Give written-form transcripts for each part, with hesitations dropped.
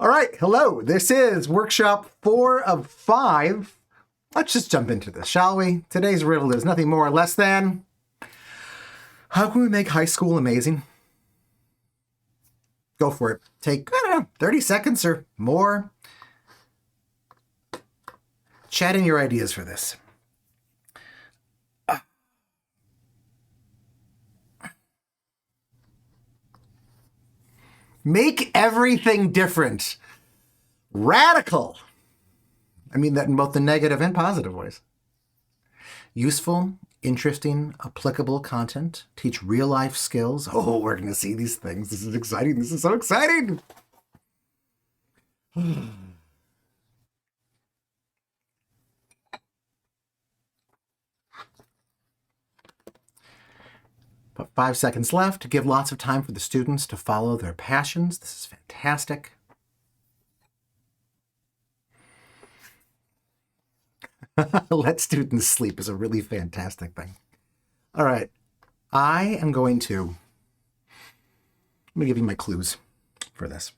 All right, hello. This is workshop 4 of 5. Let's just jump into this, shall we? Today's riddle is nothing more or less than, how can we make high school amazing? Go for it. Take, 30 seconds or more. Chat in your ideas for this. Make everything different. Radical. I mean that in both the negative and positive ways. Useful, interesting, applicable content. Teach real-life skills. Oh, we're going to see these things. This is exciting. This is so exciting. But 5 seconds left to give lots of time for the students to follow their passions. This is fantastic. Let students sleep is a really fantastic thing. All right. I'm going to give you my clues for this.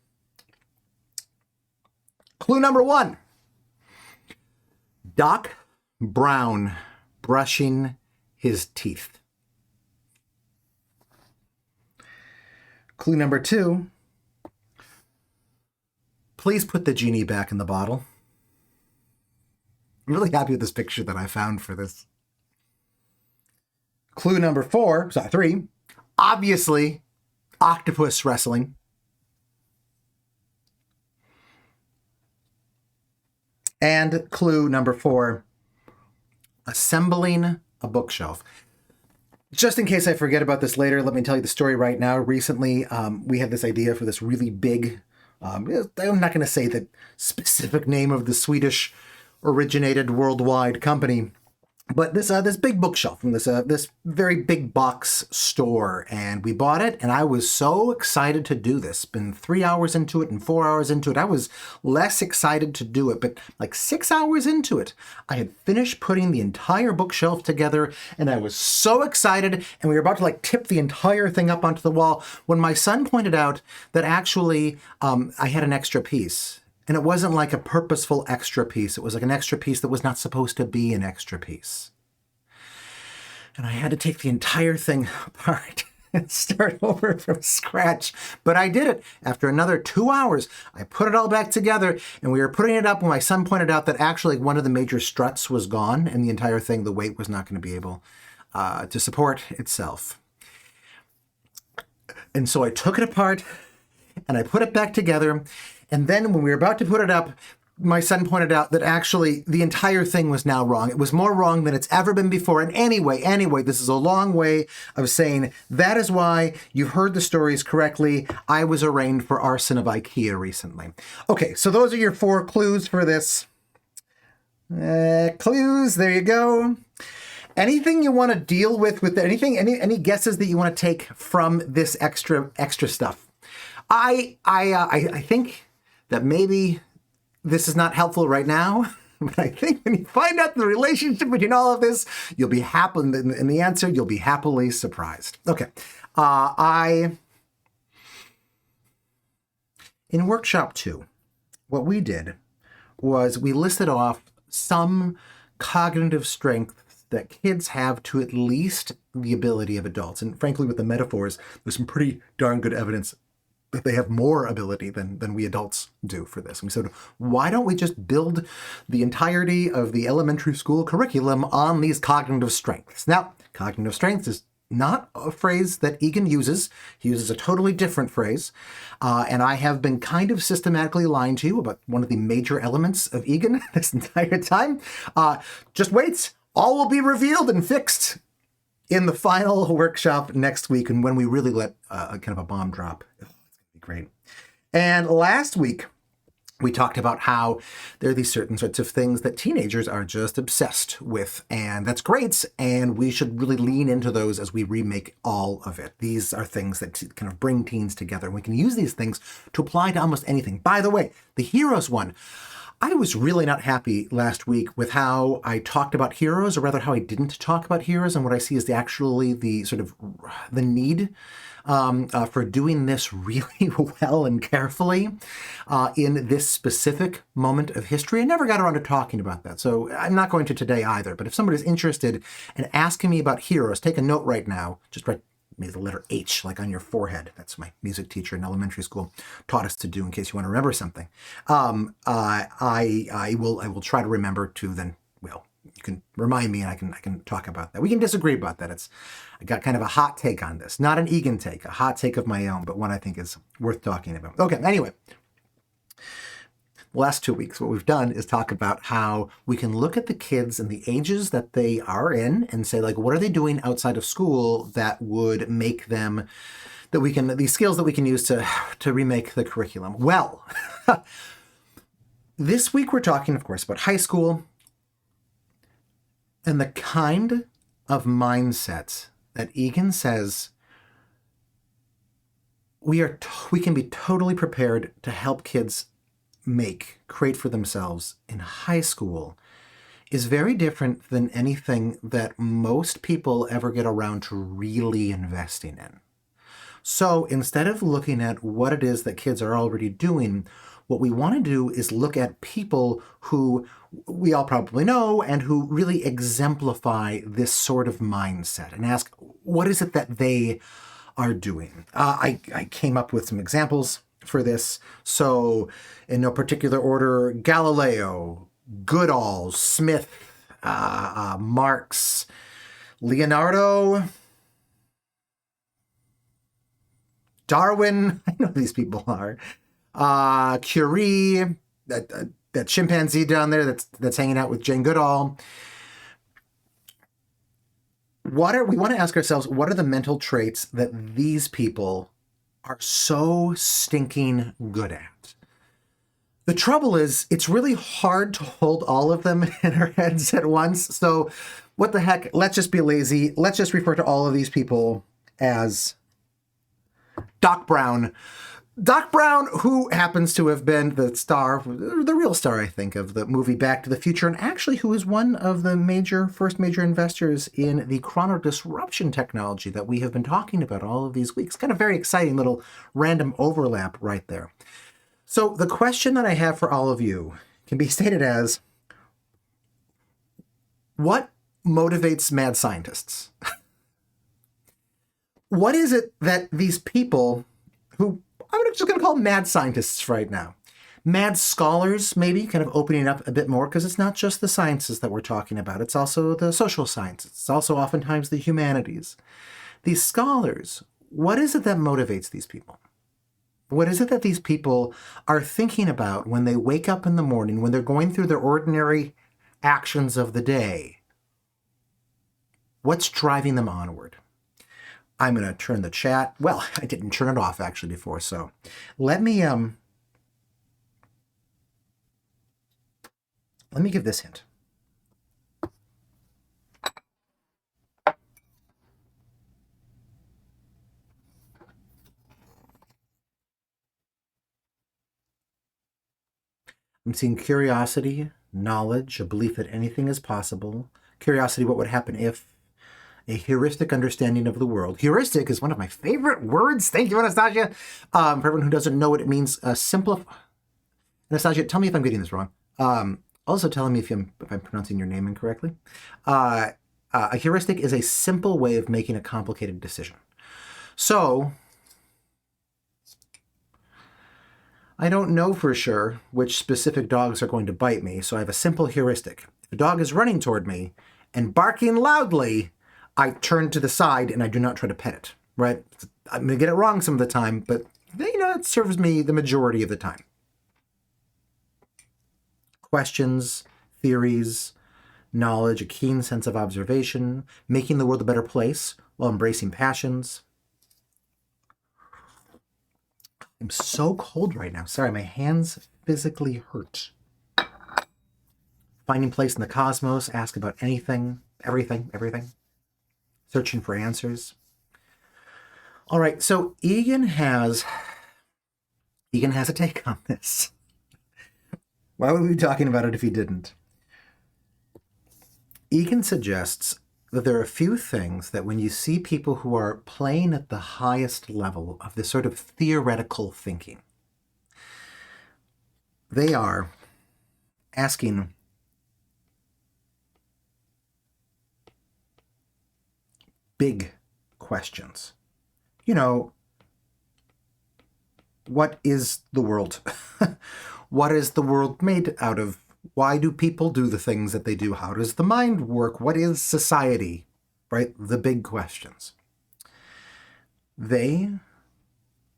Clue number 1. Doc Brown brushing his teeth. Clue number 2. Please put the genie back in the bottle. I'm really happy with this picture that I found for this. Clue number 3. Obviously, octopus wrestling. And clue number 4, assembling a bookshelf. Just in case I forget about this later, let me tell you the story right now. Recently, we had this idea for this really big, I'm not going to say the specific name of the Swedish originated worldwide company, but this big bookshelf from this very big box store, and we bought it, and I was so excited to do this. Been 3 hours into it and 4 hours into it. I was less excited to do it, but like 6 hours into it, I had finished putting the entire bookshelf together, and I was so excited, and we were about to like tip the entire thing up onto the wall when my son pointed out that actually I had an extra piece. And it wasn't like a purposeful extra piece. It was like an extra piece that was not supposed to be an extra piece. And I had to take the entire thing apart and start over from scratch. But I did it. After another 2 hours, I put it all back together, and we were putting it up when my son pointed out that actually one of the major struts was gone, and the entire thing, the weight was not going to be able to support itself. And so I took it apart, and I put it back together. And then when we were about to put it up, my son pointed out that actually the entire thing was now wrong. It was more wrong than it's ever been before. And anyway, this is a long way of saying that is why you've heard the stories correctly. I was arraigned for arson of IKEA recently. Okay, so those are your 4 clues for this. Clues, there you go. Anything you want to deal with anything, any guesses that you want to take from this extra stuff? I think that maybe this is not helpful right now, but I think when you find out the relationship between all of this, you'll be happy, in the answer, you'll be happily surprised. Okay. In workshop 2, what we did was we listed off some cognitive strengths that kids have to at least the ability of adults. And frankly, with the metaphors, there's some pretty darn good evidence that they have more ability than we adults do for this. And we said, why don't we just build the entirety of the elementary school curriculum on these cognitive strengths? Now, cognitive strengths is not a phrase that Egan uses. He uses a totally different phrase. And I have been kind of systematically lying to you about one of the major elements of Egan this entire time. Just wait. All will be revealed and fixed in the final workshop next week, and when we really let kind of a bomb drop. Great. And last week, we talked about how there are these certain sorts of things that teenagers are just obsessed with, and that's great, and we should really lean into those as we remake all of it. These are things that kind of bring teens together, and we can use these things to apply to almost anything. By the way, the heroes one, I was really not happy last week with how I talked about heroes, or rather how I didn't talk about heroes, and what I see is the sort of the need for doing this really well and carefully in this specific moment of history. I never got around to talking about that, so I'm not going to today either. But if somebody's interested in asking me about heroes, take a note right now. Just write maybe the letter H, like on your forehead. That's my music teacher in elementary school taught us to do in case you want to remember something. I will try to remember to then, well, you can remind me and I can talk about that. We can disagree about that. I got kind of a hot take on this. Not an Egan take, a hot take of my own, but one I think is worth talking about. Okay, anyway. The last 2 weeks, what we've done is talk about how we can look at the kids and the ages that they are in and say, like, what are they doing outside of school that would make them, these skills that we can use to remake the curriculum. Well, this week we're talking, of course, about high school and the kind of mindset that Egan says we can be totally prepared to help kids create for themselves in high school is very different than anything that most people ever get around to really investing in. So instead of looking at what it is that kids are already doing, what we want to do is look at people who we all probably know and who really exemplify this sort of mindset and ask, what is it that they are doing? I came up with some examples for this. So in no particular order, Galileo, Goodall, Smith, Marx, Leonardo, Darwin, I know who these people are, Curie, that chimpanzee down there that's hanging out with Jane Goodall. We want to ask ourselves, what are the mental traits that these people are so stinking good at? The trouble is, it's really hard to hold all of them in our heads at once. So what the heck, let's just be lazy. Let's just refer to all of these people as Doc Brown. Doc Brown, who happens to have been the real star, I think, of the movie Back to the Future, and actually who is one of the first major investors in the chronodisruption technology that we have been talking about all of these weeks. Kind of very exciting little random overlap right there. So the question that I have for all of you can be stated as, what motivates mad scientists? What is it that these people who, I'm just going to call them mad scientists right now, mad scholars, maybe, kind of opening up a bit more, because it's not just the sciences that we're talking about. It's also the social sciences. It's also oftentimes the humanities. These scholars, what is it that motivates these people? What is it that these people are thinking about when they wake up in the morning, when they're going through their ordinary actions of the day? What's driving them onward? I'm going to turn the chat. Well, I didn't turn it off actually before, so let me give this hint. I'm seeing curiosity, knowledge, a belief that anything is possible. Curiosity, what would happen if? A heuristic understanding of the world. Heuristic is one of my favorite words. Thank you, Anastasia. For everyone who doesn't know what it means, Anastasia, tell me if I'm getting this wrong. Also tell me if I'm pronouncing your name incorrectly. A heuristic is a simple way of making a complicated decision. So, I don't know for sure which specific dogs are going to bite me, so I have a simple heuristic. If a dog is running toward me and barking loudly, I turn to the side and I do not try to pet it, right? I'm going to get it wrong some of the time, but it serves me the majority of the time. Questions, theories, knowledge, a keen sense of observation, making the world a better place while embracing passions. I'm so cold right now. Sorry, my hands physically hurt. Finding place in the cosmos, ask about anything, everything. Searching for answers. All right, so Egan has a take on this. Why would we be talking about it if he didn't? Egan suggests that there are a few things that when you see people who are playing at the highest level of this sort of theoretical thinking, they are asking big questions. You know, what is the world? What is the world made out of? Why do people do the things that they do? How does the mind work? What is society? Right? The big questions. They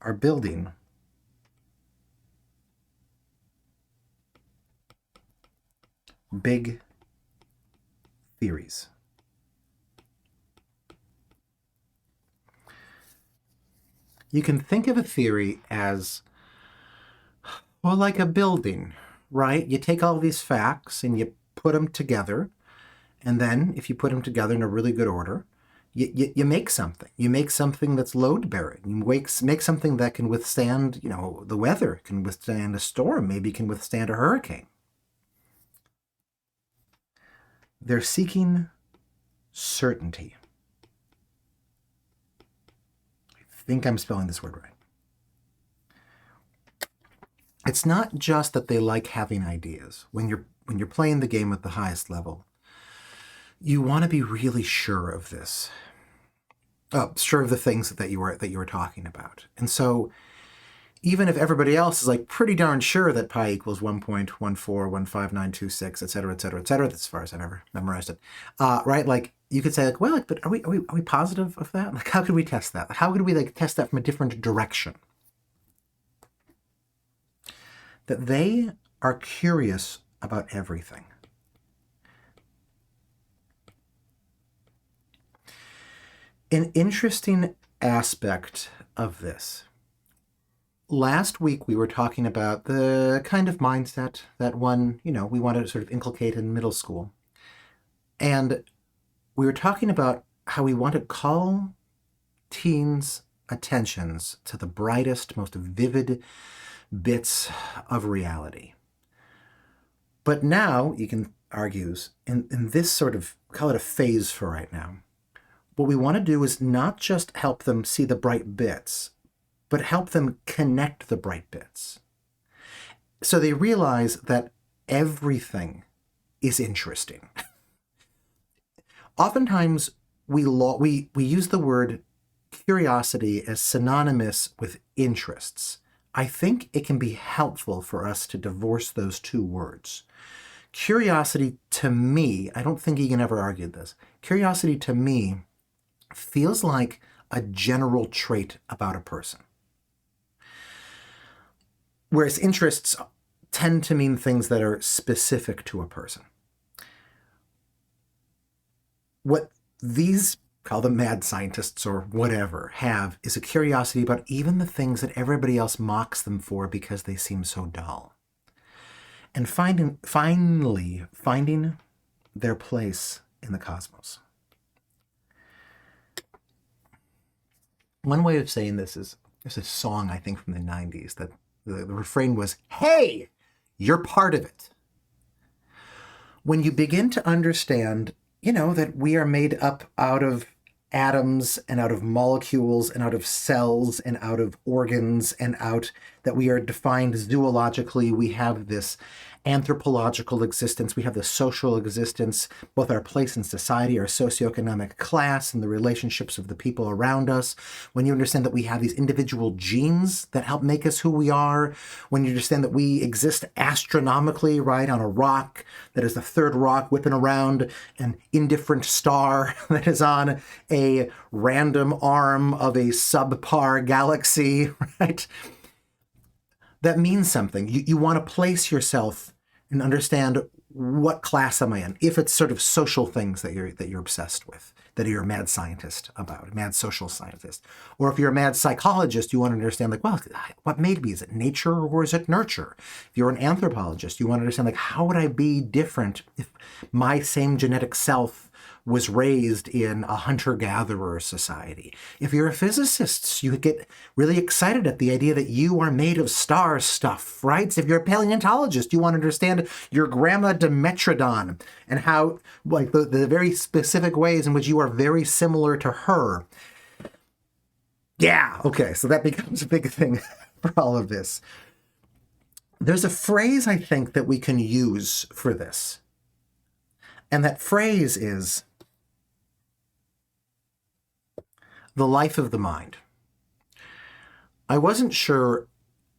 are building big theories. You can think of a theory as, well, like a building, right? You take all these facts and you put them together. And then if you put them together in a really good order, you make something. You make something that's load-bearing. You make something that can withstand, the weather, can withstand a storm, maybe can withstand a hurricane. They're seeking certainty. I think I'm spelling this word right. It's not just that they like having ideas. When you're playing the game at the highest level, you want to be really sure of this. Sure of the things that you were talking about. And so even if everybody else is like pretty darn sure that pi equals 1.1415926, et cetera, et cetera, et cetera, that's as far as I've ever memorized it, right? Like you could say like, well, but are we positive of that? Like, how could we test that? How could we test that from a different direction? That they are curious about everything. An interesting aspect of this. Last week we were talking about the kind of mindset that we want to sort of inculcate in middle school. And we were talking about how we want to call teens' attentions to the brightest, most vivid bits of reality. But now, Egan argues, in this sort of, call it a phase for right now, what we want to do is not just help them see the bright bits, but help them connect the bright bits. So they realize that everything is interesting. Oftentimes, we use the word curiosity as synonymous with interests. I think it can be helpful for us to divorce those two words. Curiosity to me, I don't think Egan ever argued this, curiosity to me feels like a general trait about a person. Whereas interests tend to mean things that are specific to a person. What these, call them mad scientists or whatever, have is a curiosity about even the things that everybody else mocks them for because they seem so dull. And finally finding their place in the cosmos. One way of saying this is, there's a song, I think, from the 90s that the refrain was, hey, you're part of it. When you begin to understand, that we are made up out of atoms and out of molecules and out of cells and out of organs and that we are defined zoologically, we have this anthropological existence, we have the social existence, both our place in society, our socioeconomic class, and the relationships of the people around us. When you understand that we have these individual genes that help make us who we are, when you understand that we exist astronomically, right, on a rock that is the third rock whipping around an indifferent star that is on a random arm of a subpar galaxy, right? That means something. You want to place yourself and understand what class am I in, if it's sort of social things that you're obsessed with, that you're a mad scientist about, a mad social scientist. Or if you're a mad psychologist, you want to understand, what made me? Is it nature or is it nurture? If you're an anthropologist, you want to understand, how would I be different if my same genetic self was raised in a hunter-gatherer society. If you're a physicist, you get really excited at the idea that you are made of star stuff, right? If you're a paleontologist, you want to understand your grandma Dimetrodon and how, like, the very specific ways in which you are very similar to her. Yeah, okay, so that becomes a big thing for all of this. There's a phrase, I think, that we can use for this. And that phrase is the life of the mind. I wasn't sure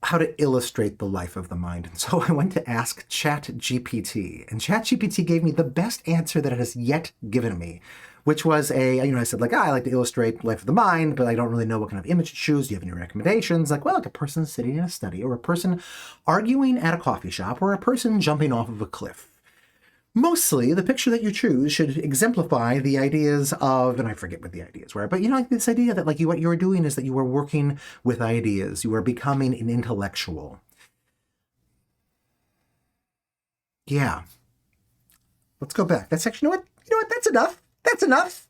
how to illustrate the life of the mind, and so I went to ask ChatGPT, and ChatGPT gave me the best answer that it has yet given me, which was I said, like, I like to illustrate life of the mind, but I don't really know what kind of image to choose. Do you have any recommendations? Like, well, like a person sitting in a study, or a person arguing at a coffee shop, or a person jumping off of a cliff. Mostly, the picture that you choose should exemplify the ideas of, and I forget what the ideas were, but like this idea that like what you were doing is that you were working with ideas. You were becoming an intellectual. Yeah. Let's go back. That's actually, you know what? That's enough. That's enough.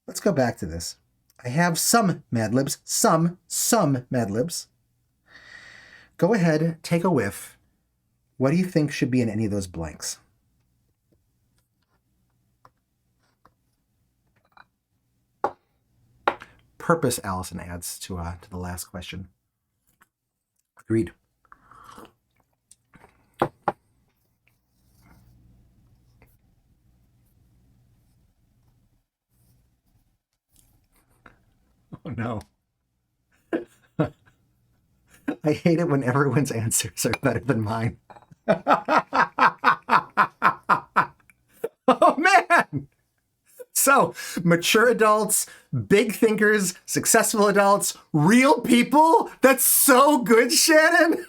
Let's go back to this. I have some Mad Libs. Some Mad Libs. Go ahead, take a whiff. What do you think should be in any of those blanks? Purpose, Allison adds to the last question. Agreed. Oh, no. I hate it when everyone's answers are better than mine. Oh, man! So, mature adults, big thinkers, successful adults, real people? That's so good, Shannon!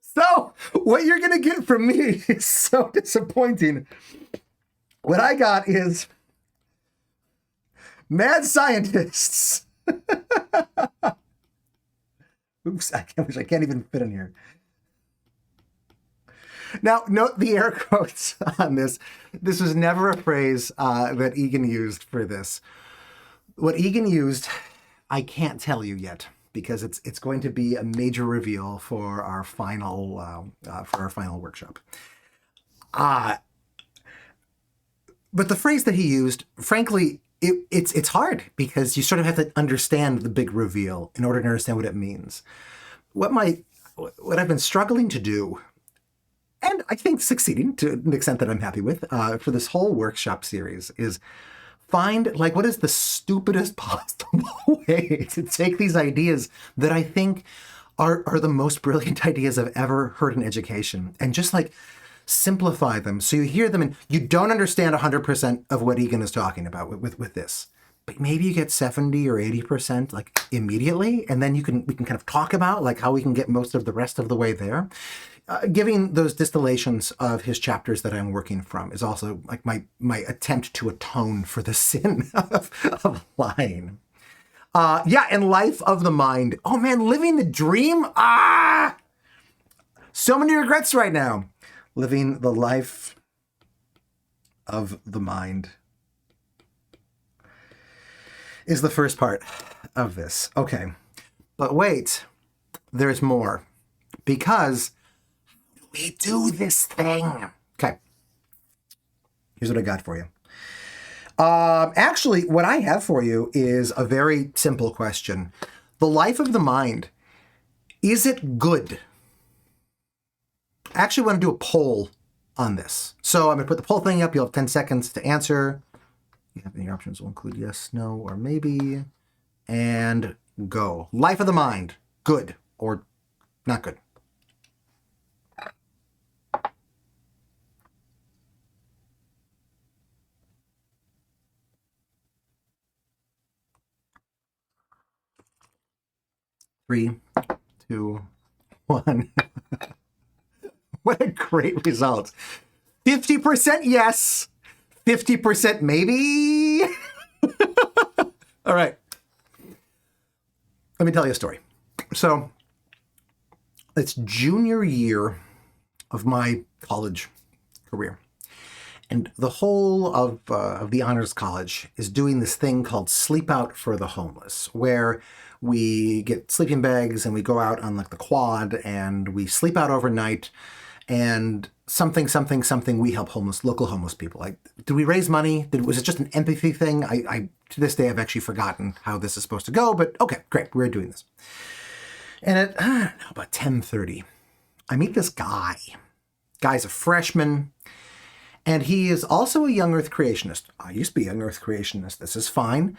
So, what you're going to get from me is so disappointing. What I got is mad scientists. Oops, I can't even fit in here. Now, note the air quotes on this. This was never a phrase that Egan used for this. What Egan used, I can't tell you yet, because it's going to be a major reveal for our final workshop. But the phrase that he used, frankly, it's hard, because you sort of have to understand the big reveal in order to understand what it means. What I've been struggling to do, and I think succeeding to an extent that I'm happy with, for this whole workshop series, is find, like, what is the stupidest possible way to take these ideas that I think are the most brilliant ideas I've ever heard in education, and just like simplify them so you hear them and you don't understand 100% of what Egan is talking about with this, but maybe you get 70 or 80% like immediately, and then we can kind of talk about like how we can get most of the rest of the way there. Giving those distillations of his chapters that I'm working from is also like my attempt to atone for the sin of lying. And life of the mind. Oh man, living the dream. So many regrets right now. Living the life of the mind is the first part of this. Okay, but wait, there's more, because we do this thing. Okay, here's what I got for you. Actually, what I have for you is a very simple question. The life of the mind, is it good? I actually want to do a poll on this. So I'm going to put the poll thing up. You'll have 10 seconds to answer. You have any options will include yes, no, or maybe. And go. Life of the mind, good or not good? Three, two, one. What a great result. 50% yes, 50% maybe. All right. Let me tell you a story. So it's junior year of my college career. And the whole of the Honors College is doing this thing called Sleep Out for the Homeless, where we get sleeping bags and we go out on like the quad and we sleep out overnight, and something we help local homeless people. Like, did we raise money? Was it just an empathy thing? I to this day I've actually forgotten how this is supposed to go, but okay, great, we're doing this. And at about 10:30, I meet this guy. Guy's a freshman. And he is also a young Earth creationist. I used to be a young Earth creationist. This is fine.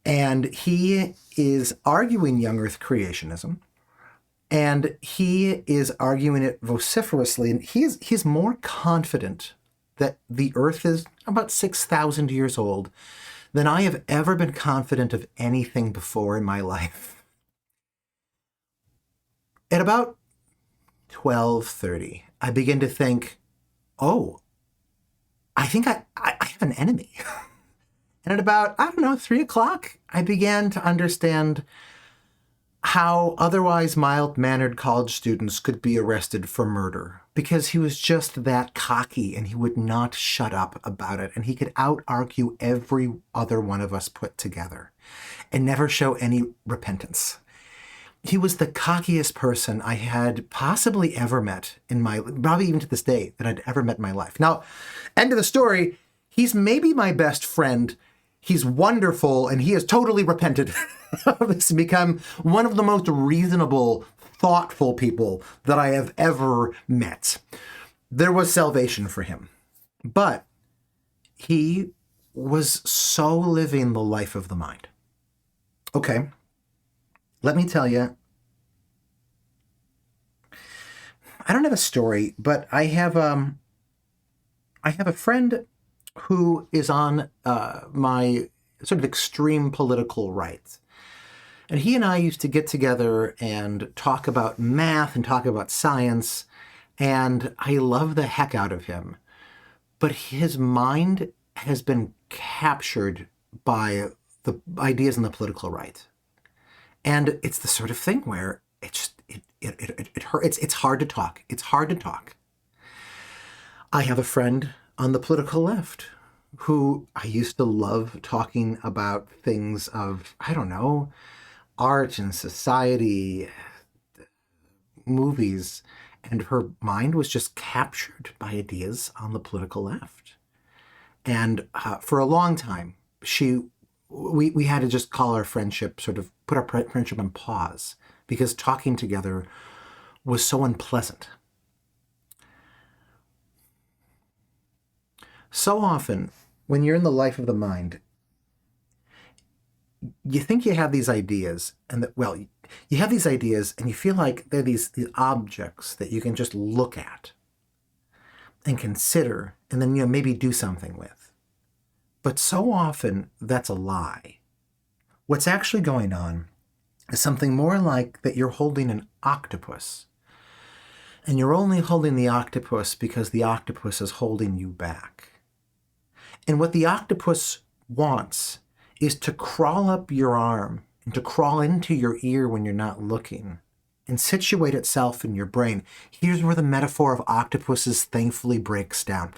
And he is arguing young Earth creationism. And he is arguing it vociferously. And he's more confident that the Earth is about 6,000 years old than I have ever been confident of anything before in my life. At about 12:30, I begin to think, oh, I think I have an enemy. And at about, 3 o'clock, I began to understand how otherwise mild-mannered college students could be arrested for murder, because he was just that cocky and he would not shut up about it. And he could out-argue every other one of us put together and never show any repentance. He was the cockiest person I had possibly ever met probably even to this day, that I'd ever met in my life. Now, end of the story, he's maybe my best friend. He's wonderful, and he has totally repented of this and become one of the most reasonable, thoughtful people that I have ever met. There was salvation for him. But he was so living the life of the mind. Okay. Let me tell you, I don't have a story, but I have a friend who is on my sort of extreme political right. And he and I used to get together and talk about math and talk about science, and I love the heck out of him. But his mind has been captured by the ideas in the political right. And it's the sort of thing where it hurts. It's hard to talk. It's hard to talk. I have a friend on the political left who I used to love talking about things of, art and society, movies, and her mind was just captured by ideas on the political left. And for a long time, we had to just call our friendship, sort of put our friendship on pause, because talking together was so unpleasant. So often, when you're in the life of the mind, you think you have these ideas, and you have these ideas, and you feel like they're these objects that you can just look at and consider, and then maybe do something with. But so often, that's a lie. What's actually going on is something more like that you're holding an octopus. And you're only holding the octopus because the octopus is holding you back. And what the octopus wants is to crawl up your arm and to crawl into your ear when you're not looking and situate itself in your brain. Here's where the metaphor of octopuses thankfully breaks down.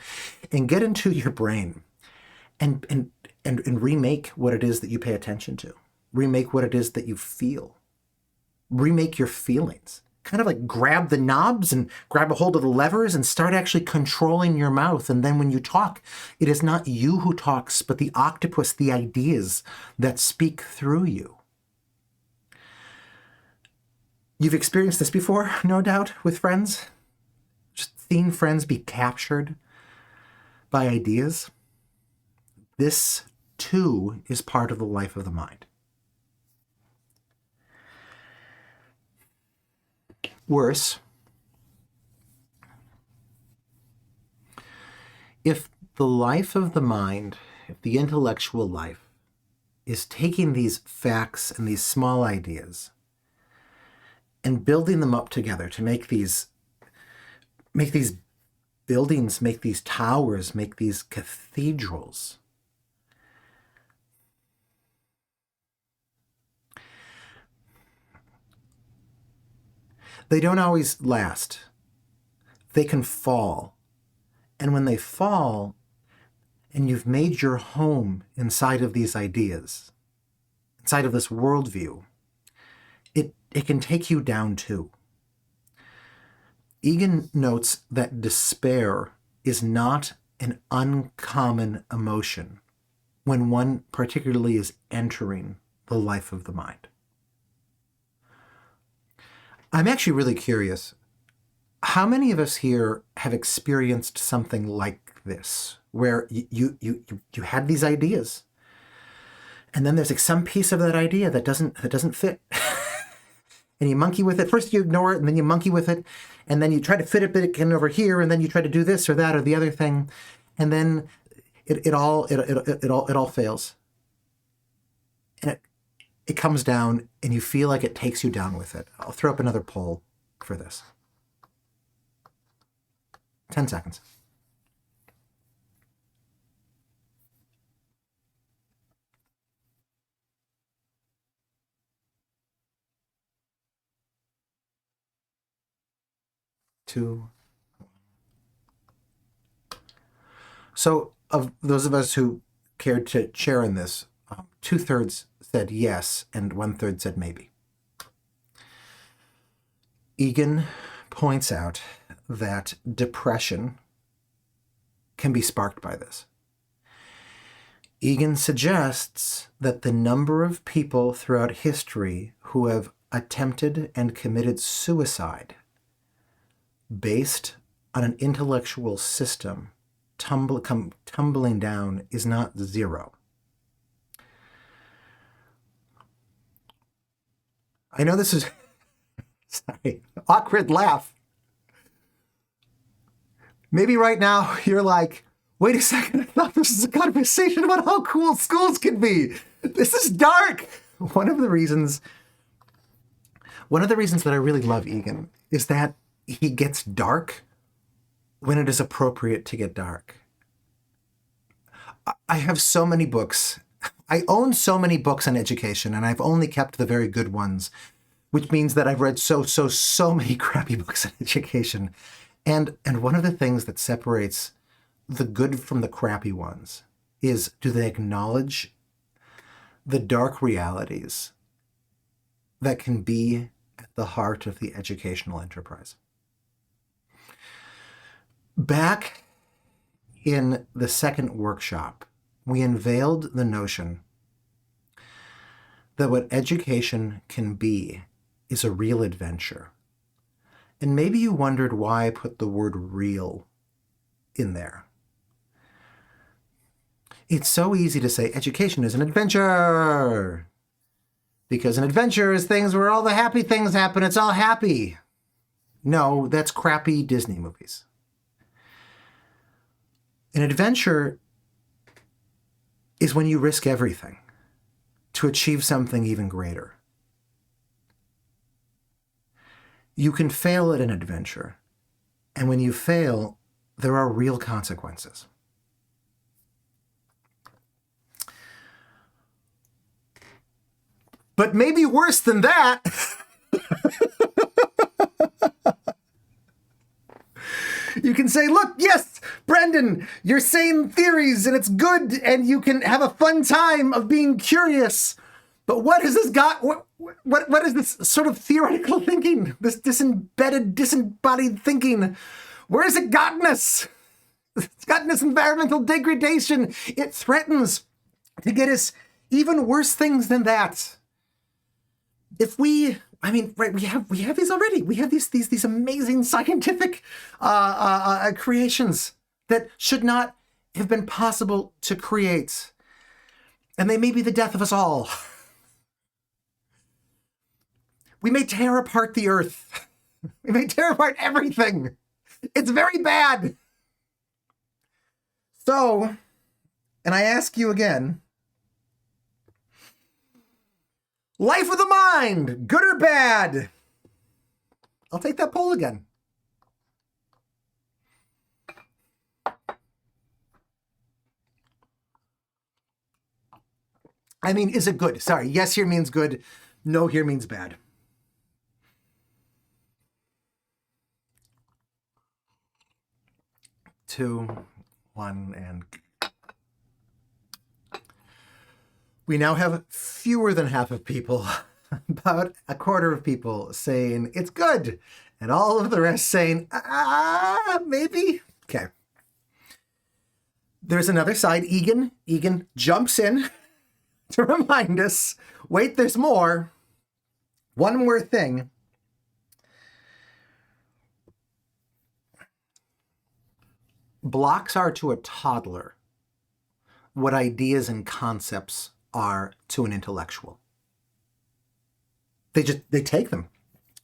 And get into your brain and remake what it is that you pay attention to. Remake what it is that you feel. Remake your feelings. Kind of like grab the knobs and grab a hold of the levers and start actually controlling your mouth. And then when you talk, it is not you who talks, but the octopus, the ideas that speak through you. You've experienced this before, no doubt, with friends? Just seeing friends be captured by ideas. This, too, is part of the life of the mind. Worse, if the life of the mind, if the intellectual life, is taking these facts and these small ideas and building them up together to make these buildings, make these towers, make these cathedrals, they don't always last. They can fall. And when they fall, and you've made your home inside of these ideas, inside of this worldview, it can take you down too. Egan notes that despair is not an uncommon emotion when one particularly is entering the life of the mind. I'm actually really curious. How many of us here have experienced something like this, where you had these ideas, and then there's like some piece of that idea that doesn't fit, and you monkey with it. First you ignore it, and then you monkey with it, and then you try to fit it again over here, and then you try to do this or that or the other thing, and then it all fails, and it comes down, and you feel like it takes you down with it. I'll throw up another poll for this. 10 seconds. Two. So of those of us who cared to share in this, 2/3 said yes and 1/3 said maybe. Egan points out that depression can be sparked by this. Egan suggests that the number of people throughout history who have attempted and committed suicide based on an intellectual system tumbling down is not zero. I know this is, sorry, awkward laugh. Maybe right now you're like, wait a second, I thought this was a conversation about how cool schools can be. This is dark. One of the reasons that I really love Egan is that he gets dark when it is appropriate to get dark. I have so many books. I own so many books on education, and I've only kept the very good ones, which means that I've read so many crappy books on education. And one of the things that separates the good from the crappy ones is, do they acknowledge the dark realities that can be at the heart of the educational enterprise? Back in the second workshop, we unveiled the notion that what education can be is a real adventure. And maybe you wondered why I put the word real in there. It's so easy to say education is an adventure, because an adventure is things where all the happy things happen. It's all happy. No, that's crappy Disney movies. An adventure is when you risk everything to achieve something even greater. You can fail at an adventure, and when you fail, there are real consequences. But maybe worse than that, you can say, look, yes, Brendan, you're saying theories and it's good and you can have a fun time of being curious. But what has this got? What is this sort of theoretical thinking? This embedded, disembodied thinking? Where has it gotten us? It's gotten us environmental degradation. It threatens to get us even worse things than that. If we, I mean, right, we have these already. We have these amazing scientific creations that should not have been possible to create, and they may be the death of us all. We may tear apart the earth. We may tear apart everything. It's very bad. So, and I ask you again, life of the mind, good or bad? I'll take that poll again. I mean, is it good? Sorry, yes here means good, no here means bad. 2, 1, and we now have fewer than half of people, about a quarter of people saying it's good, and all of the rest saying, maybe. Okay. There's another side. Egan jumps in to remind us, wait, there's more. One more thing. Blocks are to a toddler what ideas and concepts are to an intellectual. They take them.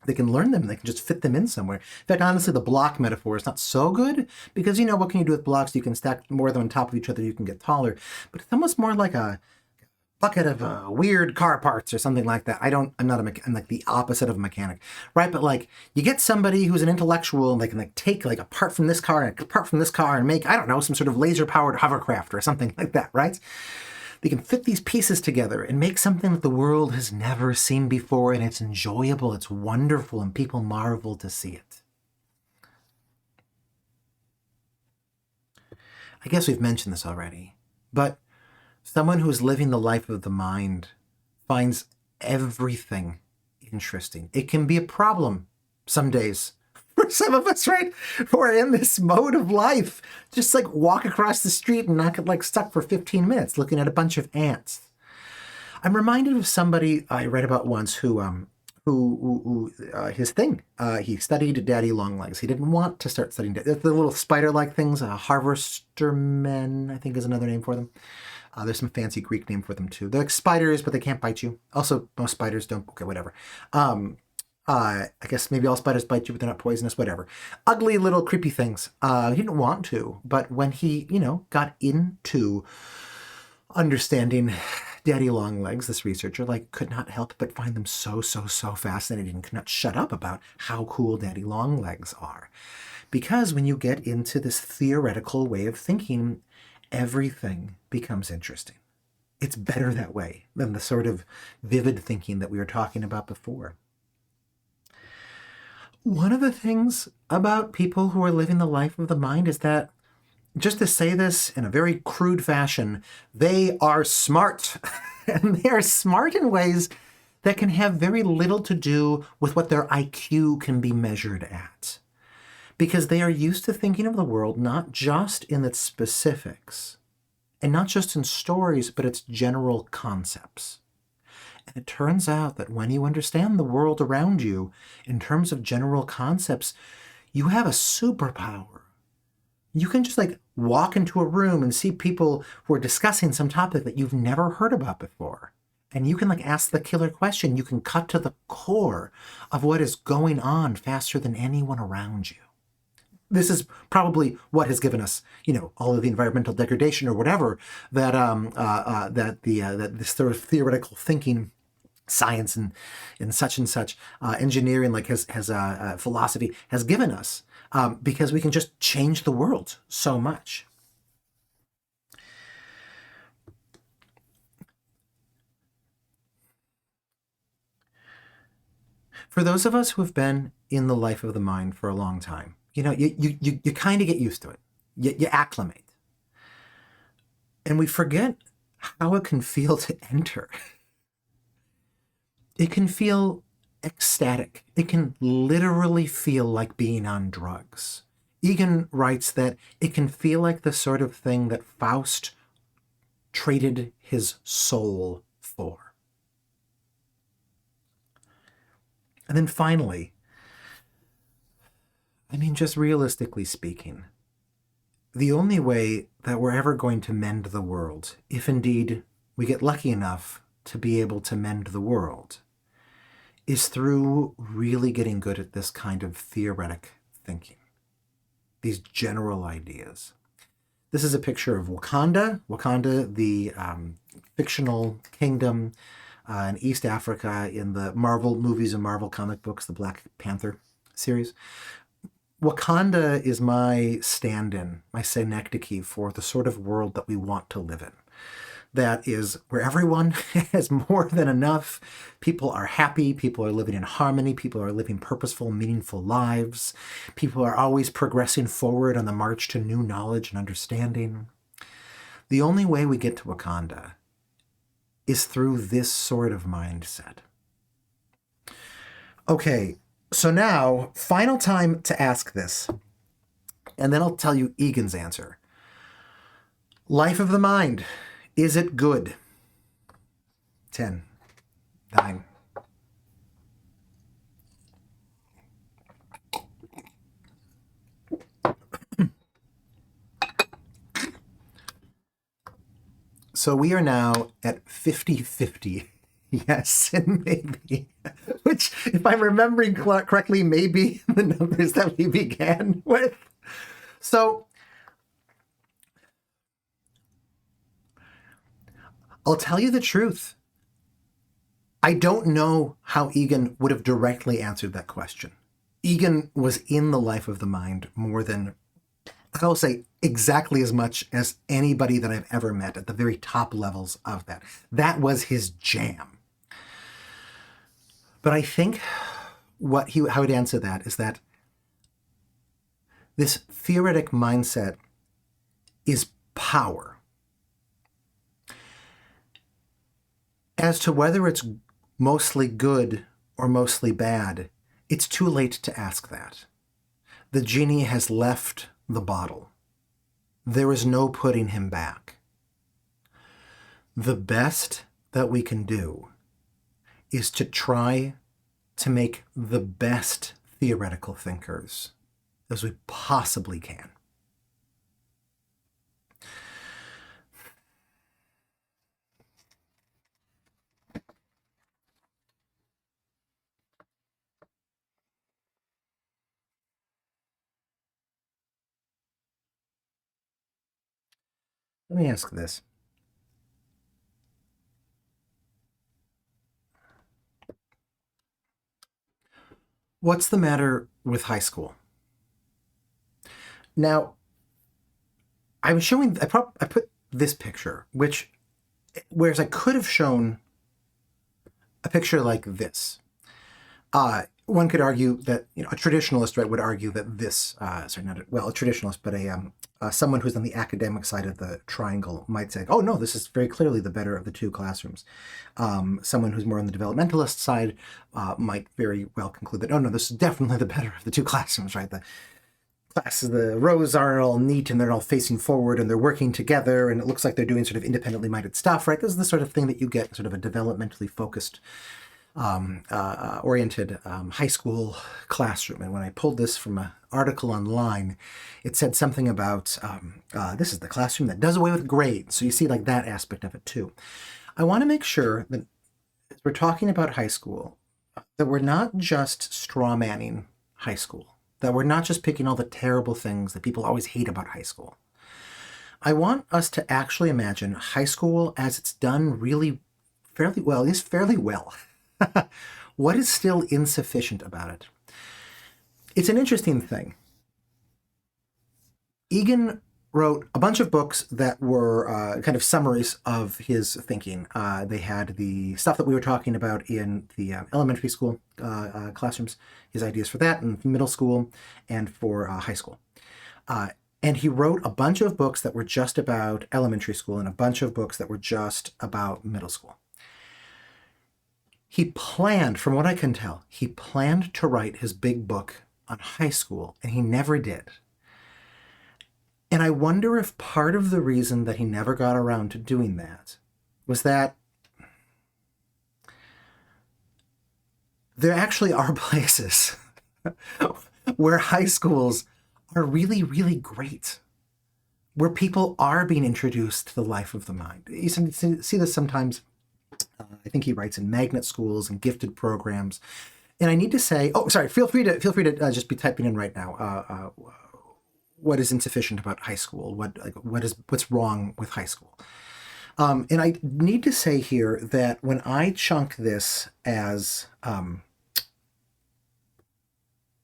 They can learn them. They can just fit them in somewhere. In fact, honestly, the block metaphor is not so good because, what can you do with blocks? You can stack more of them on top of each other. You can get taller. But it's almost more like a bucket of weird car parts or something like that. I'm like the opposite of a mechanic, right? But like you get somebody who's an intellectual and they can like take like a part from this car and a part from this car and make, I don't know, some sort of laser powered hovercraft or something like that, right? They can fit these pieces together and make something that the world has never seen before, and it's enjoyable, it's wonderful, and people marvel to see it. I guess we've mentioned this already, but someone who's living the life of the mind finds everything interesting. It can be a problem some days for some of us, right? Who are in this mode of life. Just like walk across the street and not get like stuck for 15 minutes looking at a bunch of ants. I'm reminded of somebody I read about once who his thing, he studied daddy long legs. He didn't want to start studying the little spider-like things, harvestermen, I think is another name for them. There's some fancy Greek name for them too. They're like spiders, but they can't bite you. Also, most spiders don't. Okay, whatever. I guess maybe all spiders bite you, but they're not poisonous, whatever. Ugly little creepy things. He didn't want to, but when he, got into understanding daddy long legs, this researcher could not help but find them so fascinating and could not shut up about how cool daddy long legs are. Because when you get into this theoretical way of thinking, everything becomes interesting. It's better that way than the sort of vivid thinking that we were talking about before. One of the things about people who are living the life of the mind is that, just to say this in a very crude fashion, they are smart. And they are smart in ways that can have very little to do with what their IQ can be measured at. Because they are used to thinking of the world not just in its specifics, and not just in stories, but its general concepts. And it turns out that when you understand the world around you in terms of general concepts, you have a superpower. You can just walk into a room and see people who are discussing some topic that you've never heard about before. And you can ask the killer question. You can cut to the core of what is going on faster than anyone around you. This is probably what has given us, all of the environmental degradation or whatever that this sort of theoretical thinking, science and such engineering, has philosophy has given us, because we can just change the world so much. For those of us who have been in the life of the mind for a long time, you kind of get used to it. You acclimate. And we forget how it can feel to enter. It can feel ecstatic. It can literally feel like being on drugs. Egan writes that it can feel like the sort of thing that Faust traded his soul for. And then finally, just realistically speaking, the only way that we're ever going to mend the world, if indeed we get lucky enough to be able to mend the world, is through really getting good at this kind of theoretic thinking, these general ideas. This is a picture of Wakanda, the fictional kingdom in East Africa in the Marvel movies and Marvel comic books, the Black Panther series. Wakanda is my stand-in, my synecdoche for the sort of world that we want to live in. that is where everyone has more than enough. People are happy. People are living in harmony. People are living purposeful, meaningful lives. People are always progressing forward on the march to new knowledge and understanding. The only way we get to Wakanda is through this sort of mindset. Okay, so now, final time to ask this, and then I'll tell you Egan's answer. Life of the mind, is it good? 10, 9. So we are now at 50-50. Yes and maybe. Which, if I'm remembering correctly, may be the numbers that we began with. So I'll tell you the truth. I don't know how Egan would have directly answered that question. Egan was in the life of the mind more than, I'll say, exactly as much as anybody that I've ever met at the very top levels of that. That was his jam. But I think how he'd answer that is that this theoretic mindset is power. As to whether it's mostly good or mostly bad, it's too late to ask that. The genie has left the bottle. There is no putting him back. The best that we can do is to try to make the best theoretical thinkers as we possibly can. Let me ask this. What's the matter with high school? Now, I put this picture, whereas I could have shown a picture like this. One could argue that, a traditionalist, right, would argue that this, a traditionalist, but someone who's on the academic side of the triangle might say, oh no, this is very clearly the better of the two classrooms. Someone who's more on the developmentalist side might very well conclude that, oh no, this is definitely the better of the two classrooms, right? The rows are all neat and they're all facing forward and they're working together and it looks like they're doing sort of independently minded stuff, right? This is the sort of thing that you get in sort of a developmentally focused oriented high school classroom. And when I pulled this from an article online, it said something about this is the classroom that does away with grades. So you see like that aspect of it too. I want to make sure that as we're talking about high school, that we're not just straw manning high school, that we're not just picking all the terrible things that people always hate about high school. I want us to actually imagine high school as it's done fairly well. What is still insufficient about it? It's an interesting thing. Egan wrote a bunch of books that were kind of summaries of his thinking. They had the stuff that we were talking about in the elementary school classrooms, his ideas for that, in middle school and for high school. And he wrote a bunch of books that were just about elementary school and a bunch of books that were just about middle school. He planned, from what I can tell, he planned to write his big book on high school, and he never did. And I wonder if part of the reason that he never got around to doing that was that there actually are places where high schools are really, really great, where people are being introduced to the life of the mind. You see this sometimes. I think he writes in magnet schools and gifted programs. And I need to say, feel free to just be typing in right now. What is insufficient about high school? What's wrong with high school? And I need to say here that when I chunk this as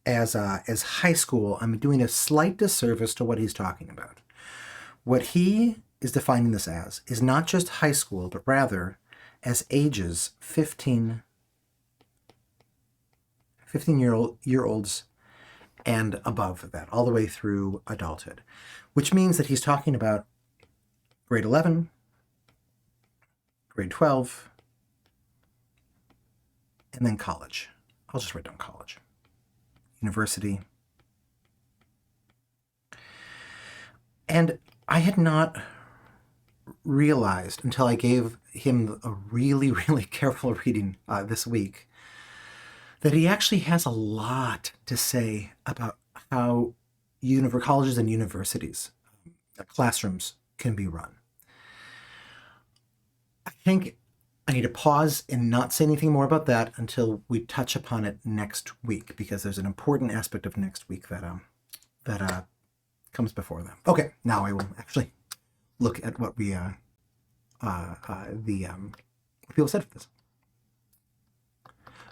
high school, I'm doing a slight disservice to what he's talking about. What he is defining this as is not just high school, but rather as ages 15-year-olds and above that, all the way through adulthood, which means that he's talking about grade 11, grade 12, and then college. I'll just write down college. University. And I had not realized until I gave him a really, really careful reading this week that he actually has a lot to say about how colleges and universities, classrooms can be run. I think I need to pause and not say anything more about that until we touch upon it next week, because there's an important aspect of next week that comes before that. Okay, now I will actually look at what we people said for this.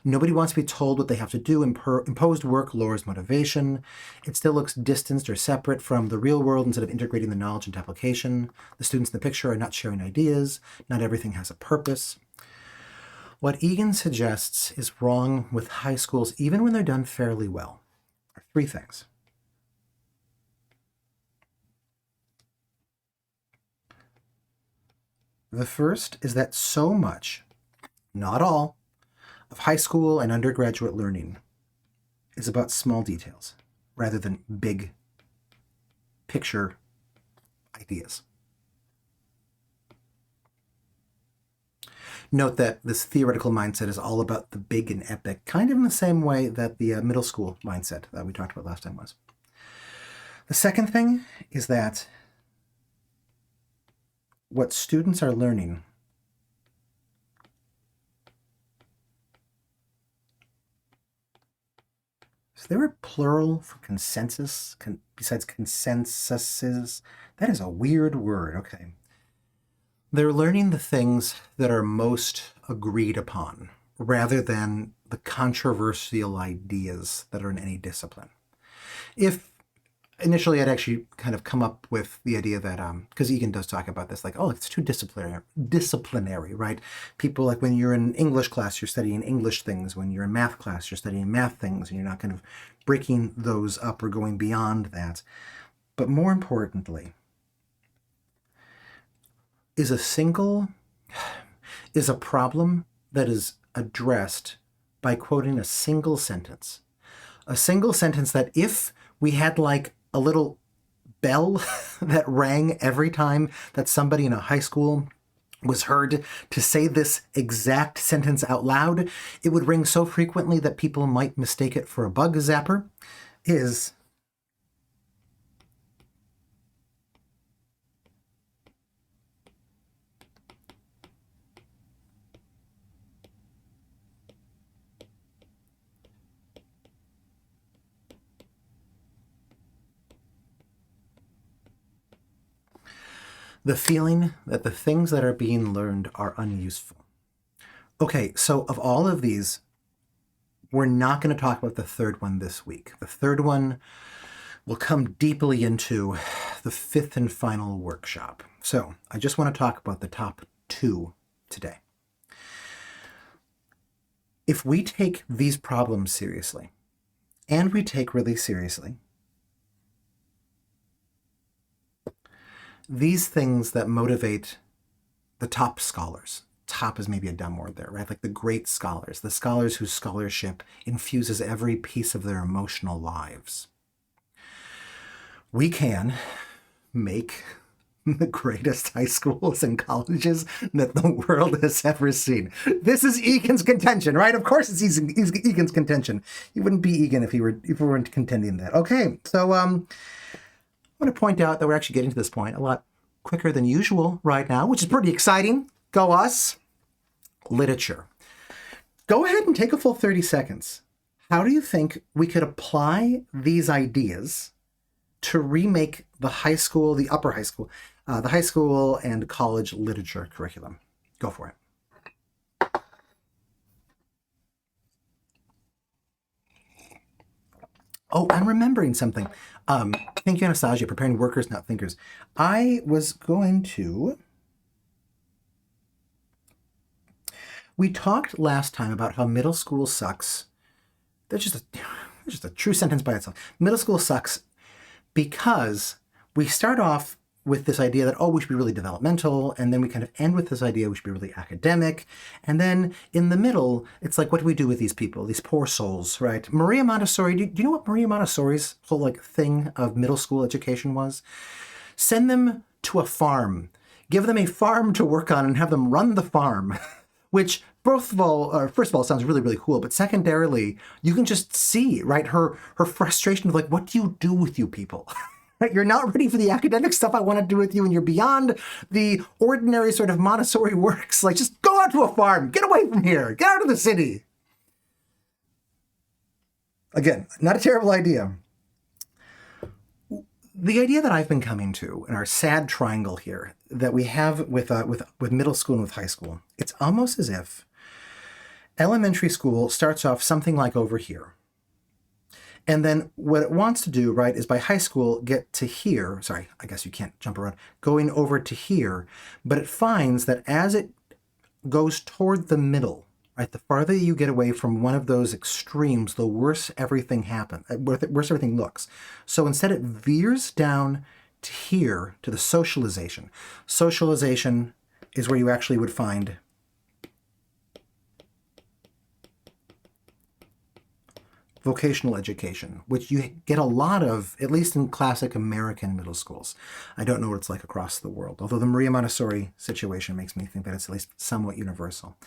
Nobody wants to be told what they have to do. Imposed work lowers motivation. It still looks distanced or separate from the real world instead of integrating the knowledge into application. The students in the picture are not sharing ideas. Not everything has a purpose. What Egan suggests is wrong with high schools, even when they're done fairly well, are three things. The first is that so much, not all, of high school and undergraduate learning is about small details rather than big picture ideas. Note that this theoretical mindset is all about the big and epic, kind of in the same way that the middle school mindset that we talked about last time was. The second thing is that what students are learning is there a plural for consensus besides consensuses? That is a weird word. Okay. They're learning the things that are most agreed upon rather than the controversial ideas that are in any discipline. If initially I'd actually kind of come up with the idea that, because Egan does talk about this, like, oh, it's too disciplinary, right? People, like when you're in English class, you're studying English things. When you're in math class, you're studying math things, and you're not kind of breaking those up or going beyond that. But more importantly, is a problem that is addressed by quoting a single sentence. A single sentence that if we had like a little bell that rang every time that somebody in a high school was heard to say this exact sentence out loud, it would ring so frequently that people might mistake it for a bug zapper, is the feeling that the things that are being learned are unuseful. Okay, so of all of these, we're not going to talk about the third one this week. The third one will come deeply into the fifth and final workshop. So I just want to talk about the top two today. If we take these problems seriously, and we take really seriously these things that motivate the top scholars. Top is maybe a dumb word there, right? Like the great scholars, the scholars whose scholarship infuses every piece of their emotional lives. We can make the greatest high schools and colleges that the world has ever seen. This is Egan's contention, right? Of course it's Egan's contention. He wouldn't be Egan if we weren't contending that. Okay, so I'm going to point out that we're actually getting to this point a lot quicker than usual right now, which is pretty exciting. Go us. Literature. Go ahead and take a full 30 seconds. How do you think we could apply these ideas to remake the high school, the upper high school, the high school and college literature curriculum? Go for it. Oh, I'm remembering something. Thank you, Anastasia, preparing workers, not thinkers. I was going to... We talked last time about how middle school sucks. That's just a true sentence by itself. Middle school sucks because we start off with this idea that, oh, we should be really developmental, and then we kind of end with this idea we should be really academic. And then in the middle, it's like, what do we do with these people, these poor souls, right? Maria Montessori, do you know what Maria Montessori's whole like thing of middle school education was? Send them to a farm. Give them a farm to work on and have them run the farm, which first of all, sounds really, really cool. But secondarily, you can just see, right, her frustration of like, what do you do with you people? Right? You're not ready for the academic stuff I want to do with you, and you're beyond the ordinary sort of Montessori works. Like, just go out to a farm. Get away from here. Get out of the city. Again, not a terrible idea. The idea that I've been coming to in our sad triangle here that we have with middle school and with high school, it's almost as if elementary school starts off something like over here. And then what it wants to do, right, is by high school get to here. Sorry, I guess you can't jump around. Going over to here. But it finds that as it goes toward the middle, right, the farther you get away from one of those extremes, the worse everything happens, worse everything looks. So instead it veers down to here, to the socialization. Socialization is where you actually would find vocational education, which you get a lot of, at least in classic American middle schools. I don't know what it's like across the world, although the Maria Montessori situation makes me think that it's at least somewhat universal.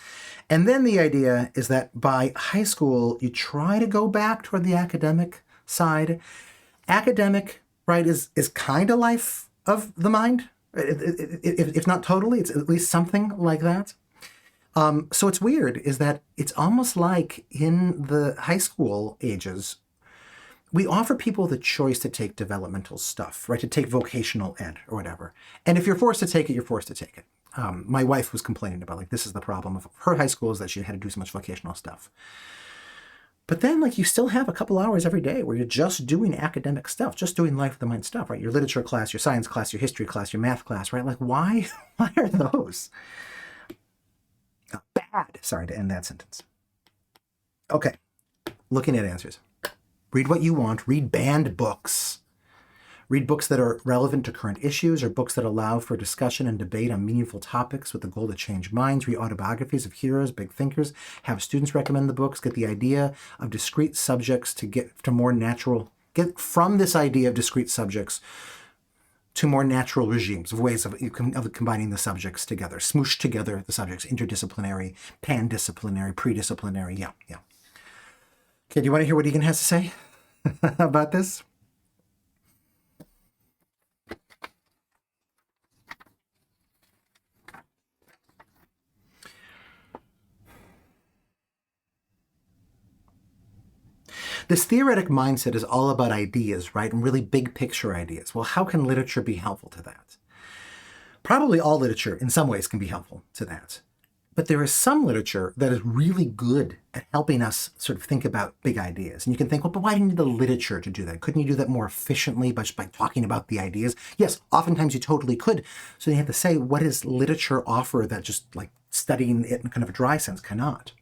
And then the idea is that by high school, you try to go back toward the academic side. Academic, right, is kind of life of the mind. If not totally, it's at least something like that. So it's weird is that it's almost like in the high school ages, we offer people the choice to take developmental stuff, right? To take vocational ed or whatever. And if you're forced to take it, you're forced to take it. My wife was complaining about like, this is the problem of her high school is that she had to do so much vocational stuff. But then like you still have a couple hours every day where you're just doing academic stuff, just doing life of the mind stuff, right? Your literature class, your science class, your history class, your math class, right? Like why are those? Bad. Sorry to end that sentence. Okay. Looking at answers. Read what you want. Read banned books. Read books that are relevant to current issues or books that allow for discussion and debate on meaningful topics with the goal to change minds. Read autobiographies of heroes, big thinkers. Have students recommend the books. Get the idea of discrete subjects to get to more natural. Get from this idea of discrete subjects to more natural regimes, of ways of combining the subjects together, smoosh together the subjects, interdisciplinary, pandisciplinary, pre-disciplinary, yeah. Okay, do you want to hear what Egan has to say about this? This theoretic mindset is all about ideas, right? And really big picture ideas. Well, how can literature be helpful to that? Probably all literature in some ways can be helpful to that. But there is some literature that is really good at helping us sort of think about big ideas. And you can think, well, but why do you need the literature to do that? Couldn't you do that more efficiently by talking about the ideas? Yes, oftentimes you totally could. So you have to say, what does literature offer that just like studying it in kind of a dry sense cannot?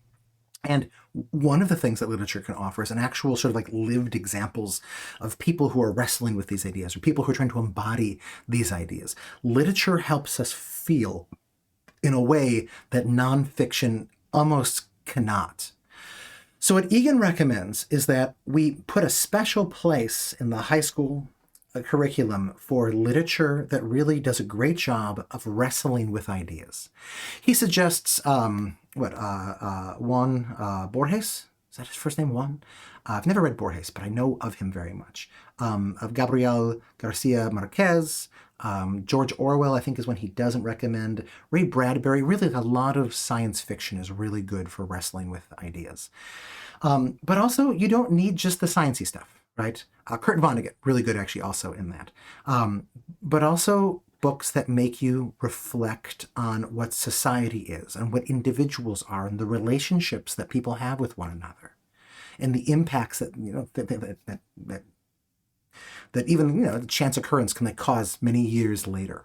And one of the things that literature can offer is an actual sort of like lived examples of people who are wrestling with these ideas or people who are trying to embody these ideas. Literature helps us feel in a way that nonfiction almost cannot. So what Egan recommends is that we put a special place in the high school curriculum for literature that really does a great job of wrestling with ideas. He suggests, Juan Borges? Is that his first name, Juan? I've never read Borges, but I know of him very much. Of Gabriel Garcia Marquez, George Orwell, I think is one he doesn't recommend. Ray Bradbury, really a lot of science fiction is really good for wrestling with ideas. But also, you don't need just the sciencey stuff, right? Kurt Vonnegut, really good actually also in that. But also books that make you reflect on what society is and what individuals are and the relationships that people have with one another. and the impacts that, that even, the chance occurrence can cause many years later.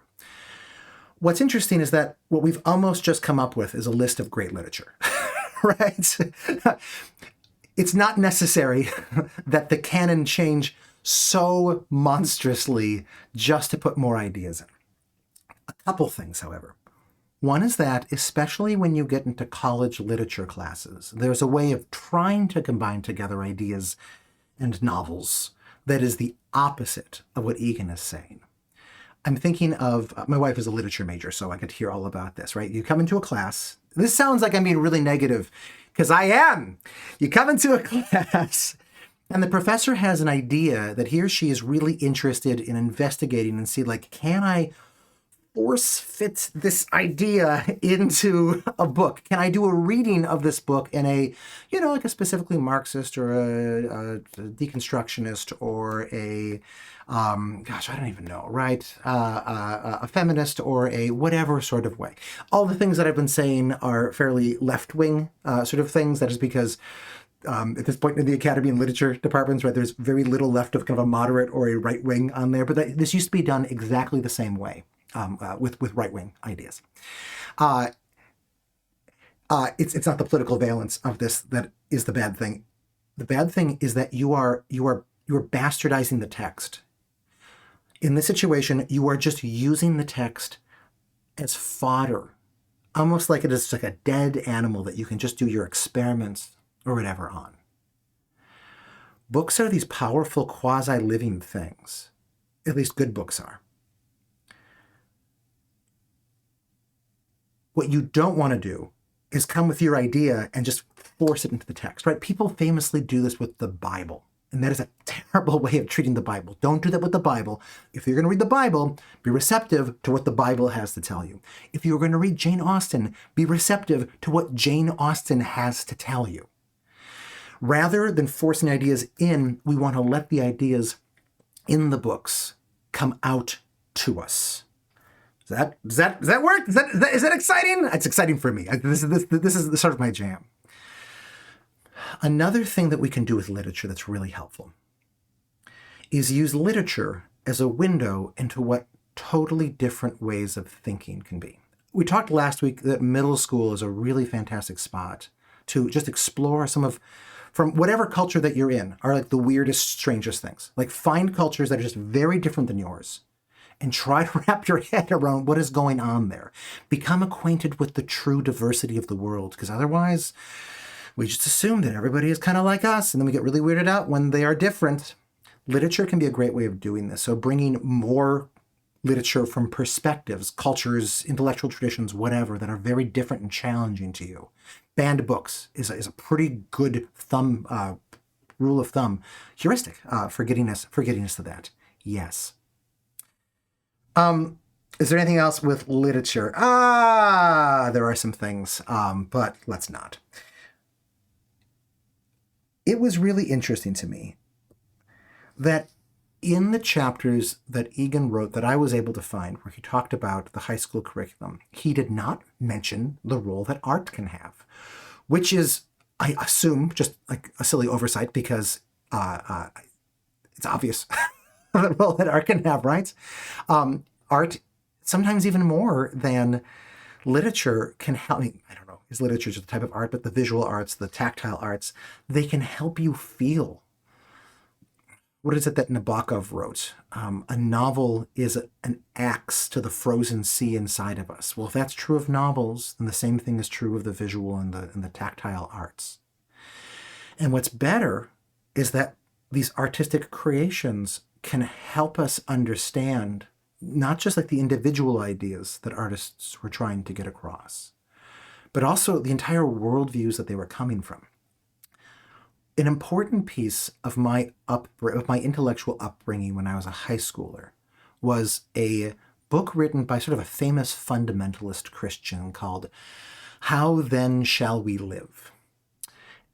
What's interesting is that what we've almost just come up with is a list of great literature, right? It's not necessary that the canon change so monstrously just to put more ideas in. A couple things, however. One is that, especially when you get into college literature classes, there's a way of trying to combine together ideas and novels that is the opposite of what Egan is saying. I'm thinking of, my wife is a literature major, so I could hear all about this, right? You come into a class. This sounds like I'm being really negative, because I am. You come into a class, and the professor has an idea that he or she is really interested in investigating and see, can I force fit this idea into a book? Can I do a reading of this book in a, a specifically Marxist or a deconstructionist or a, I don't even know, right? A feminist or a whatever sort of way. All the things that I've been saying are fairly left-wing sort of things. That is because at this point in the academy and literature departments, right, there's very little left of kind of a moderate or a right wing on there. But this used to be done exactly the same way with right wing ideas. It's not the political valence of this that is the bad thing. The bad thing is that you are bastardizing the text. In this situation, you are just using the text as fodder, almost like it is like a dead animal that you can just do your experiments or whatever on. Books are these powerful quasi-living things. At least good books are. What you don't want to do is come with your idea and just force it into the text, right? People famously do this with the Bible. And that is a terrible way of treating the Bible. Don't do that with the Bible. If you're going to read the Bible, be receptive to what the Bible has to tell you. If you're going to read Jane Austen, be receptive to what Jane Austen has to tell you. Rather than forcing ideas in, we want to let the ideas in the books come out to us. Does that work? Is that exciting? It's exciting for me. This is sort of my jam. Another thing that we can do with literature that's really helpful is use literature as a window into what totally different ways of thinking can be. We talked last week that middle school is a really fantastic spot to just explore from whatever culture that you're in, are the weirdest, strangest things. Find cultures that are just very different than yours and try to wrap your head around what is going on there. Become acquainted with the true diversity of the world, because otherwise we just assume that everybody is kind of like us, and then we get really weirded out when they are different. Literature can be a great way of doing this. So bringing more literature from perspectives, cultures, intellectual traditions, whatever, that are very different and challenging to you. Banned books is a pretty good rule of thumb, heuristic for getting us to that. Yes. Is there anything else with literature? There are some things, but let's not. It was really interesting to me that in the chapters that Egan wrote that I was able to find, where he talked about the high school curriculum, he did not mention the role that art can have, which is, I assume, just like a silly oversight, because it's obvious the role that art can have, right? Art, sometimes even more than literature, can help me. I don't know, is literature just a type of art, but the visual arts, the tactile arts, they can help you feel. What is it that Nabokov wrote? A novel is an axe to the frozen sea inside of us. Well, if that's true of novels, then the same thing is true of the visual and the tactile arts. And what's better is that these artistic creations can help us understand not just the individual ideas that artists were trying to get across, but also the entire worldviews that they were coming from. An important piece of my intellectual upbringing when I was a high schooler was a book written by sort of a famous fundamentalist Christian called How Then Shall We Live?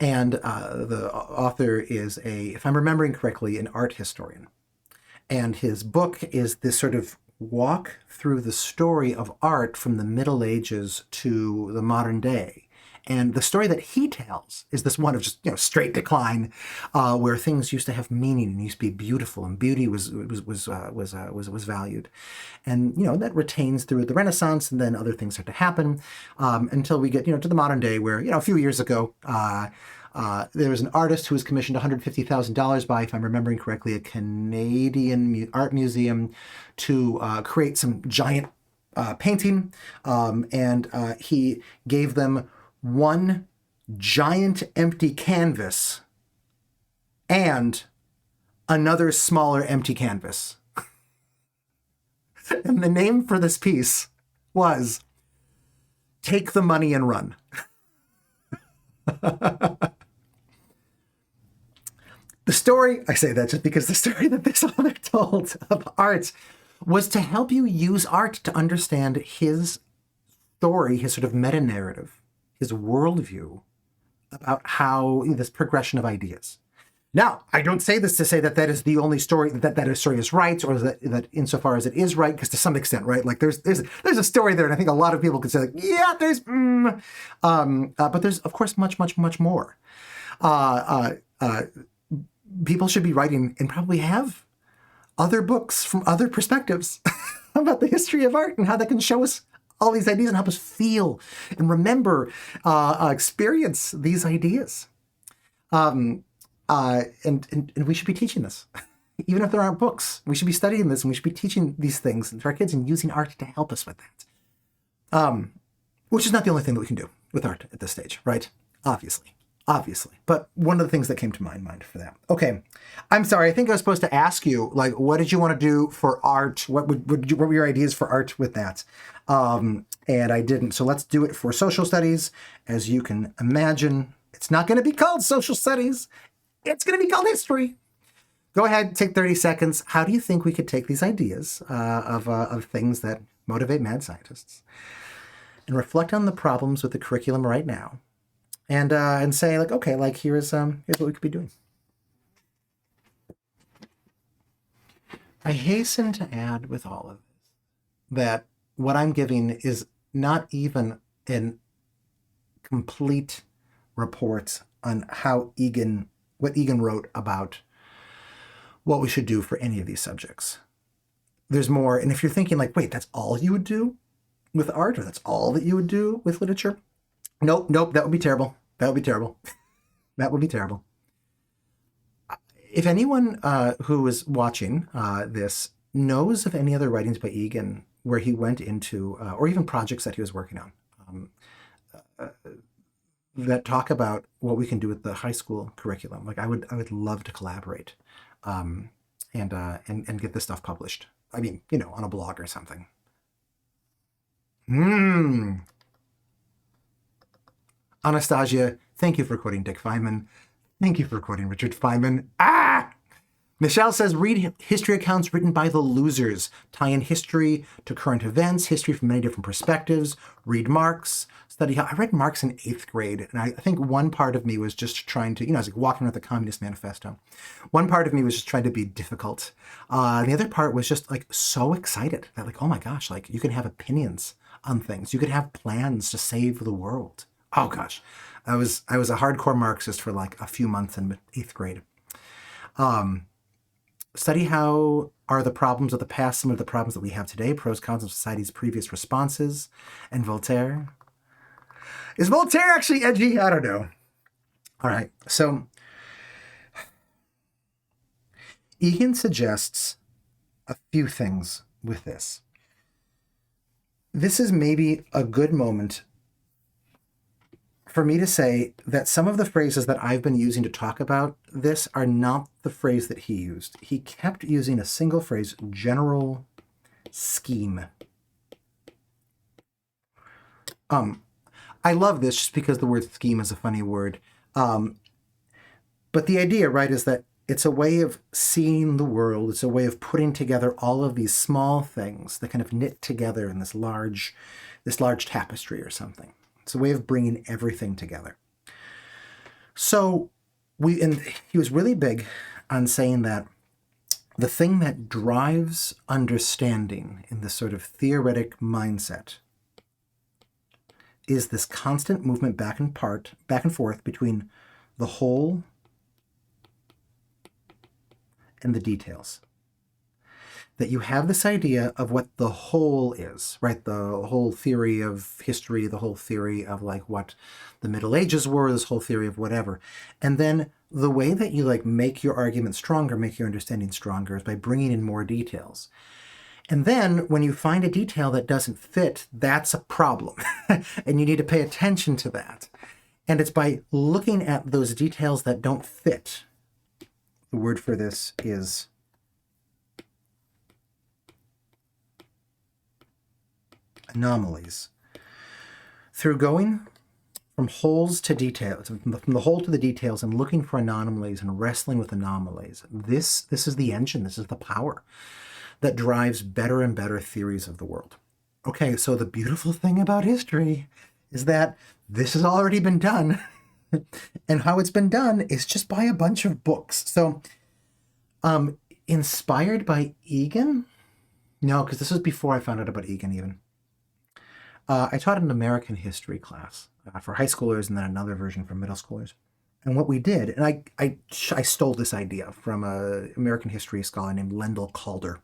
And the author is if I'm remembering correctly, an art historian. And his book is this sort of walk through the story of art from the Middle Ages to the modern day, And the story that he tells is this one of just, straight decline, where things used to have meaning and used to be beautiful, and beauty was valued. And, that retains through the Renaissance, and then other things start to happen, until we get, to the modern day where, a few years ago, there was an artist who was commissioned $150,000 by, if I'm remembering correctly, a Canadian art museum to create some giant painting, and he gave them one giant empty canvas and another smaller empty canvas. And the name for this piece was Take the Money and Run. The story, I say that just because the story that this author told of art was to help you use art to understand his story, his sort of meta-narrative, his worldview about how this progression of ideas. Now, I don't say this to say that that is the only story, that story is right, or that insofar as it is right, because to some extent, right, like there's a story there, and I think a lot of people could say, like, yeah, but there's, of course, much, much, much more. People should be writing and probably have other books from other perspectives about the history of art and how that can show us all these ideas and help us feel and remember, experience these ideas. And we should be teaching this. Even if there aren't books, we should be studying this, and we should be teaching these things to our kids and using art to help us with that. Which is not the only thing that we can do with art at this stage, right? Obviously. But one of the things that came to my mind for that. Okay, I'm sorry. I think I was supposed to ask you, like, what did you want to do for art? What were your ideas for art with that? And I didn't. So let's do it for social studies. As you can imagine, it's not going to be called social studies. It's going to be called history. Go ahead, take 30 seconds. How do you think we could take these ideas of things that motivate mad scientists and reflect on the problems with the curriculum right now? And say, like, okay, like here's what we could be doing. I hasten to add with all of this that what I'm giving is not even a complete report on what Egan wrote about what we should do for any of these subjects. There's more, and if you're thinking like, wait, that's all you would do with art, or that's all that you would do with literature? Nope, that would be terrible. That would be terrible. If anyone who is watching this knows of any other writings by Egan where he went into, or even projects that he was working on, that talk about what we can do with the high school curriculum, like I would love to collaborate, and get this stuff published. I mean, on a blog or something. Anastasia, thank you for quoting Dick Feynman. Thank you for quoting Richard Feynman. Michelle says, read history accounts written by the losers. Tie in history to current events, history from many different perspectives. Read Marx. Study how... I read Marx in 8th grade, and I think one part of me was just trying to, I was like walking around the Communist Manifesto. One part of me was just trying to be difficult. The other part was just like so excited that like, oh my gosh, like you can have opinions on things. You could have plans to save the world. Oh gosh, I was a hardcore Marxist for like a few months in 8th grade. Study how are the problems of the past similar to the problems that we have today, pros, cons of society's previous responses, and Voltaire. Is Voltaire actually edgy? I don't know. All right, so Egan suggests a few things with this. This is maybe a good moment for me to say that some of the phrases that I've been using to talk about this are not the phrase that he used. He kept using a single phrase, general scheme. I love this just because the word scheme is a funny word. But the idea, right, is that it's a way of seeing the world. It's a way of putting together all of these small things that kind of knit together in this large tapestry or something. It's a way of bringing everything together. So he was really big on saying that the thing that drives understanding in this sort of theoretic mindset is this constant movement back and forth between the whole and the details. That you have this idea of what the whole is, right? The whole theory of history, the whole theory of like what the Middle Ages were, this whole theory of whatever. And then the way that you like make your argument stronger, make your understanding stronger is by bringing in more details. And then when you find a detail that doesn't fit, that's a problem. And you need to pay attention to that. And it's by looking at those details that don't fit. The word for this is anomalies. Through going from holes to details, from the hole to the details, and looking for anomalies and wrestling with anomalies, this is the engine, this is the power that drives better and better theories of the world. Okay, so the beautiful thing about history is that this has already been done. And how it's been done is just by a bunch of books. So, inspired by Egan? No, because this was before I found out about Egan even. I taught an American history class for high schoolers and then another version for middle schoolers. And what we did, and I stole this idea from an American history scholar named Lendl Calder,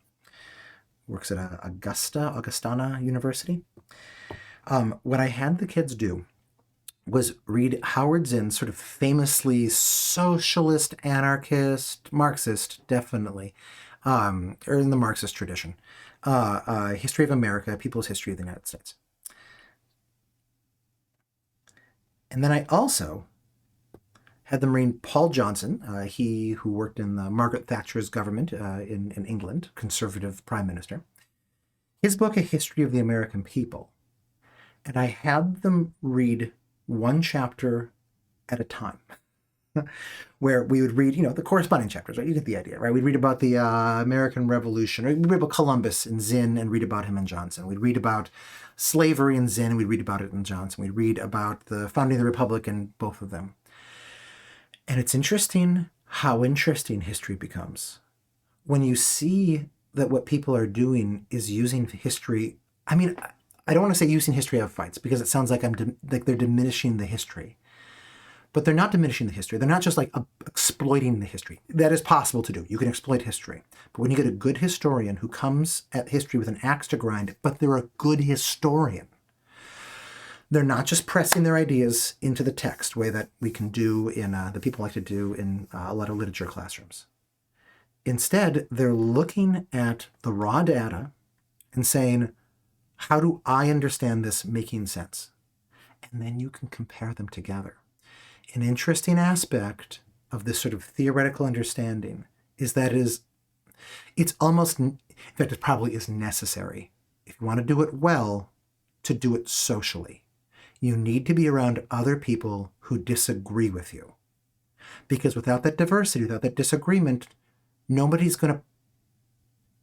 works at Augustana University. What I had the kids do was read Howard Zinn's sort of famously socialist, anarchist, Marxist, definitely, or in the Marxist tradition, History of America, People's History of the United States. And then I also had them read Paul Johnson, he who worked in Margaret Thatcher's government in England, conservative prime minister, his book, A History of the American People. And I had them read one chapter at a time, where we would read, the corresponding chapters, right? You get the idea, right? We'd read about the American Revolution, or we'd read about Columbus and Zinn and read about him and Johnson. We'd read about slavery and Zinn, we'd read about it in Johnson. We'd read about the founding of the Republic and both of them. And it's interesting how interesting history becomes when you see that what people are doing is using history. I mean, I don't want to say using history to have fights because it sounds like like they're diminishing the history. But they're not diminishing the history. They're not just like exploiting the history. That is possible to do. You can exploit history. But when you get a good historian who comes at history with an axe to grind, but they're a good historian, they're not just pressing their ideas into the text, way that we can do in, that people like to do in a lot of literature classrooms. Instead, they're looking at the raw data and saying, how do I understand this making sense? And then you can compare them together. An interesting aspect of this sort of theoretical understanding is that it's almost, in fact, it probably is necessary, if you want to do it well, to do it socially. You need to be around other people who disagree with you. Because without that diversity, without that disagreement, nobody's going to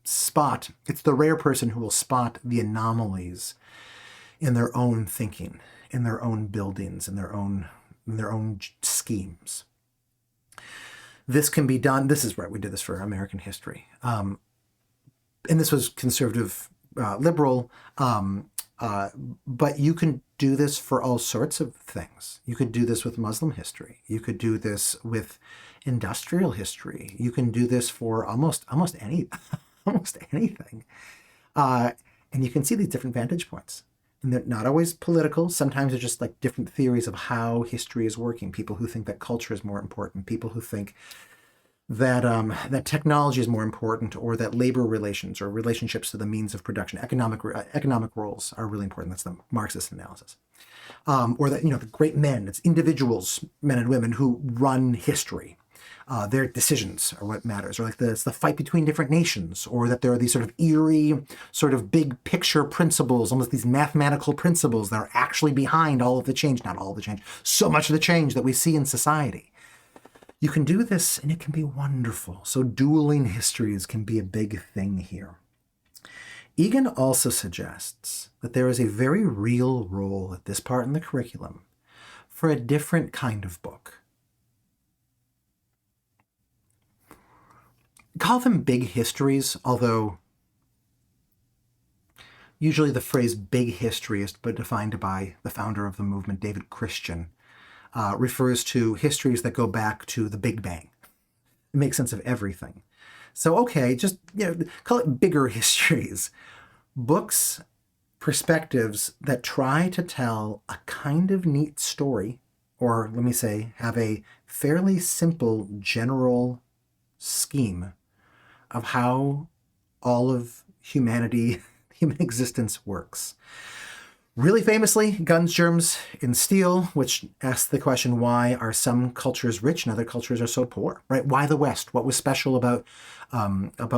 spot, it's the rare person who will spot the anomalies in their own thinking, in their own buildings, in their own schemes. This can be done, this is right, we did this for American history. And this was conservative, liberal, but you can do this for all sorts of things. You could do this with Muslim history. You could do this with industrial history. You can do this for almost anything. And you can see these different vantage points. And they're not always political. Sometimes they're just like different theories of how history is working. People who think that culture is more important. People who think that that technology is more important, or that labor relations or relationships to the means of production, economic roles are really important. That's the Marxist analysis. Or that, the great men, it's individuals, men and women, who run history. Their decisions are what matters, or like it's the fight between different nations, or that there are these sort of eerie, sort of big picture principles, almost these mathematical principles that are actually behind all of the change, not all of the change, so much of the change that we see in society. You can do this and it can be wonderful. So dueling histories can be a big thing here. Egan also suggests that there is a very real role at this part in the curriculum for a different kind of book. Call them big histories, although Usually the phrase big history is defined by the founder of the movement, David Christian, refers to histories that go back to the Big Bang. It makes sense of everything. So, okay, just call it bigger histories. Books, perspectives that try to tell a kind of neat story, or let me say, have a fairly simple general scheme of how all of human existence works. Really famously, Guns, Germs, and Steel, which asks the question, why are some cultures rich and other cultures are so poor, right? Why the West? What was special about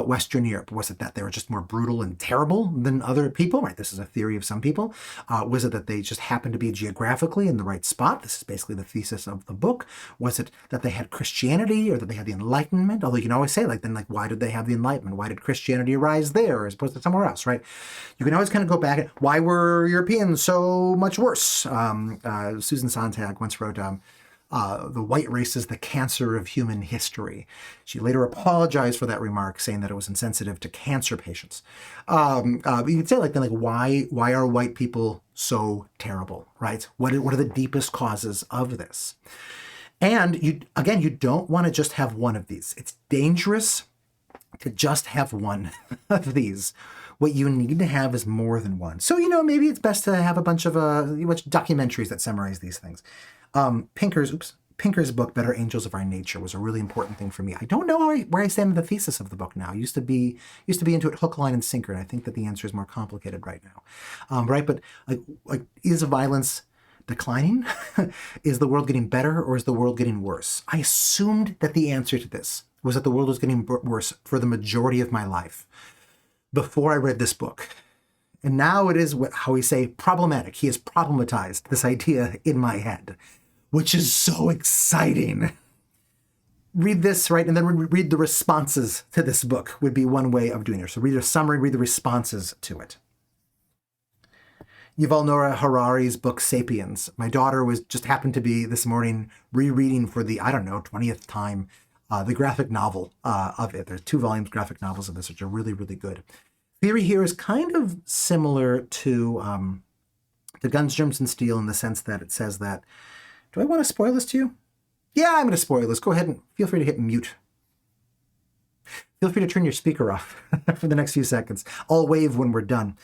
Western Europe? Was it that they were just more brutal and terrible than other people, right? This is a theory of some people. Was it that they just happened to be geographically in the right spot? This is basically the thesis of the book. Was it that they had Christianity or that they had the Enlightenment? Although you can always say, why did they have the Enlightenment? Why did Christianity arise there as opposed to somewhere else, right? You can always kind of go back at why were Europeans so much worse? Susan Sontag once wrote, the white race is the cancer of human history. She later apologized for that remark, saying that it was insensitive to cancer patients. But you could say why are white people so terrible, right? What are the deepest causes of this? And you don't want to just have one of these. It's dangerous to just have one of these. What you need to have is more than one. So, maybe it's best to have a bunch of documentaries that summarize these things. Pinker's book, Better Angels of Our Nature, was a really important thing for me. I don't know where I stand in the thesis of the book now. I used to be into it hook, line, and sinker, and I think that the answer is more complicated right now. Right? But is violence declining? Is the world getting better, or is the world getting worse? I assumed that the answer to this was that the world was getting worse for the majority of my life before I read this book. And now it is how we say problematic. He has problematized this idea in my head, which is so exciting. Read this, right? And then read the responses to this book would be one way of doing it. So read a summary, read the responses to it. Yuval Noah Harari's book, Sapiens. My daughter just happened to be this morning rereading for the, 20th time, the graphic novel of it. There's 2 volumes, graphic novels of this, which are really, really good. Theory here is kind of similar to Guns, Germs, and Steel in the sense that it says that, do I want to spoil this to you? Yeah, I'm going to spoil this. Go ahead and feel free to hit mute. Feel free to turn your speaker off for the next few seconds. I'll wave when we're done.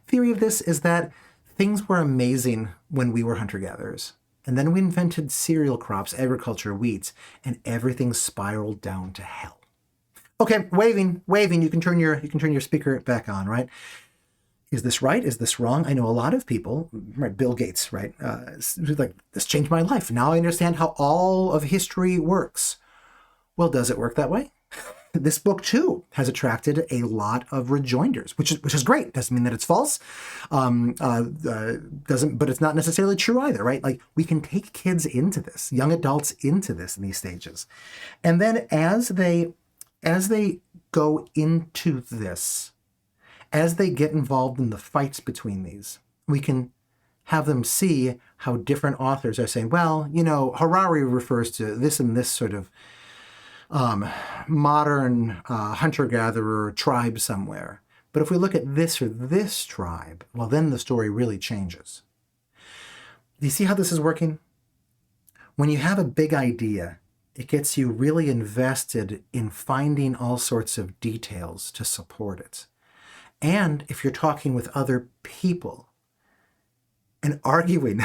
Theory of this is that things were amazing when we were hunter-gatherers. And then we invented cereal crops, agriculture, wheat, and everything spiraled down to hell. Okay, waving. You can turn your speaker back on, right? Is this right? Is this wrong? I know a lot of people, right? Bill Gates, right? This changed my life. Now I understand how all of history works. Well, does it work that way? This book too has attracted a lot of rejoinders, which is great. Doesn't mean that it's false. But it's not necessarily true either, right? We can take kids into this, young adults into this in these stages, and then as they go into this, as they get involved in the fights between these, we can have them see how different authors are saying, well, Harari refers to this and this sort of modern hunter-gatherer tribe somewhere. But if we look at this or this tribe, well, then the story really changes. Do you see how this is working? When you have a big idea, it gets you really invested in finding all sorts of details to support it. And if you're talking with other people and arguing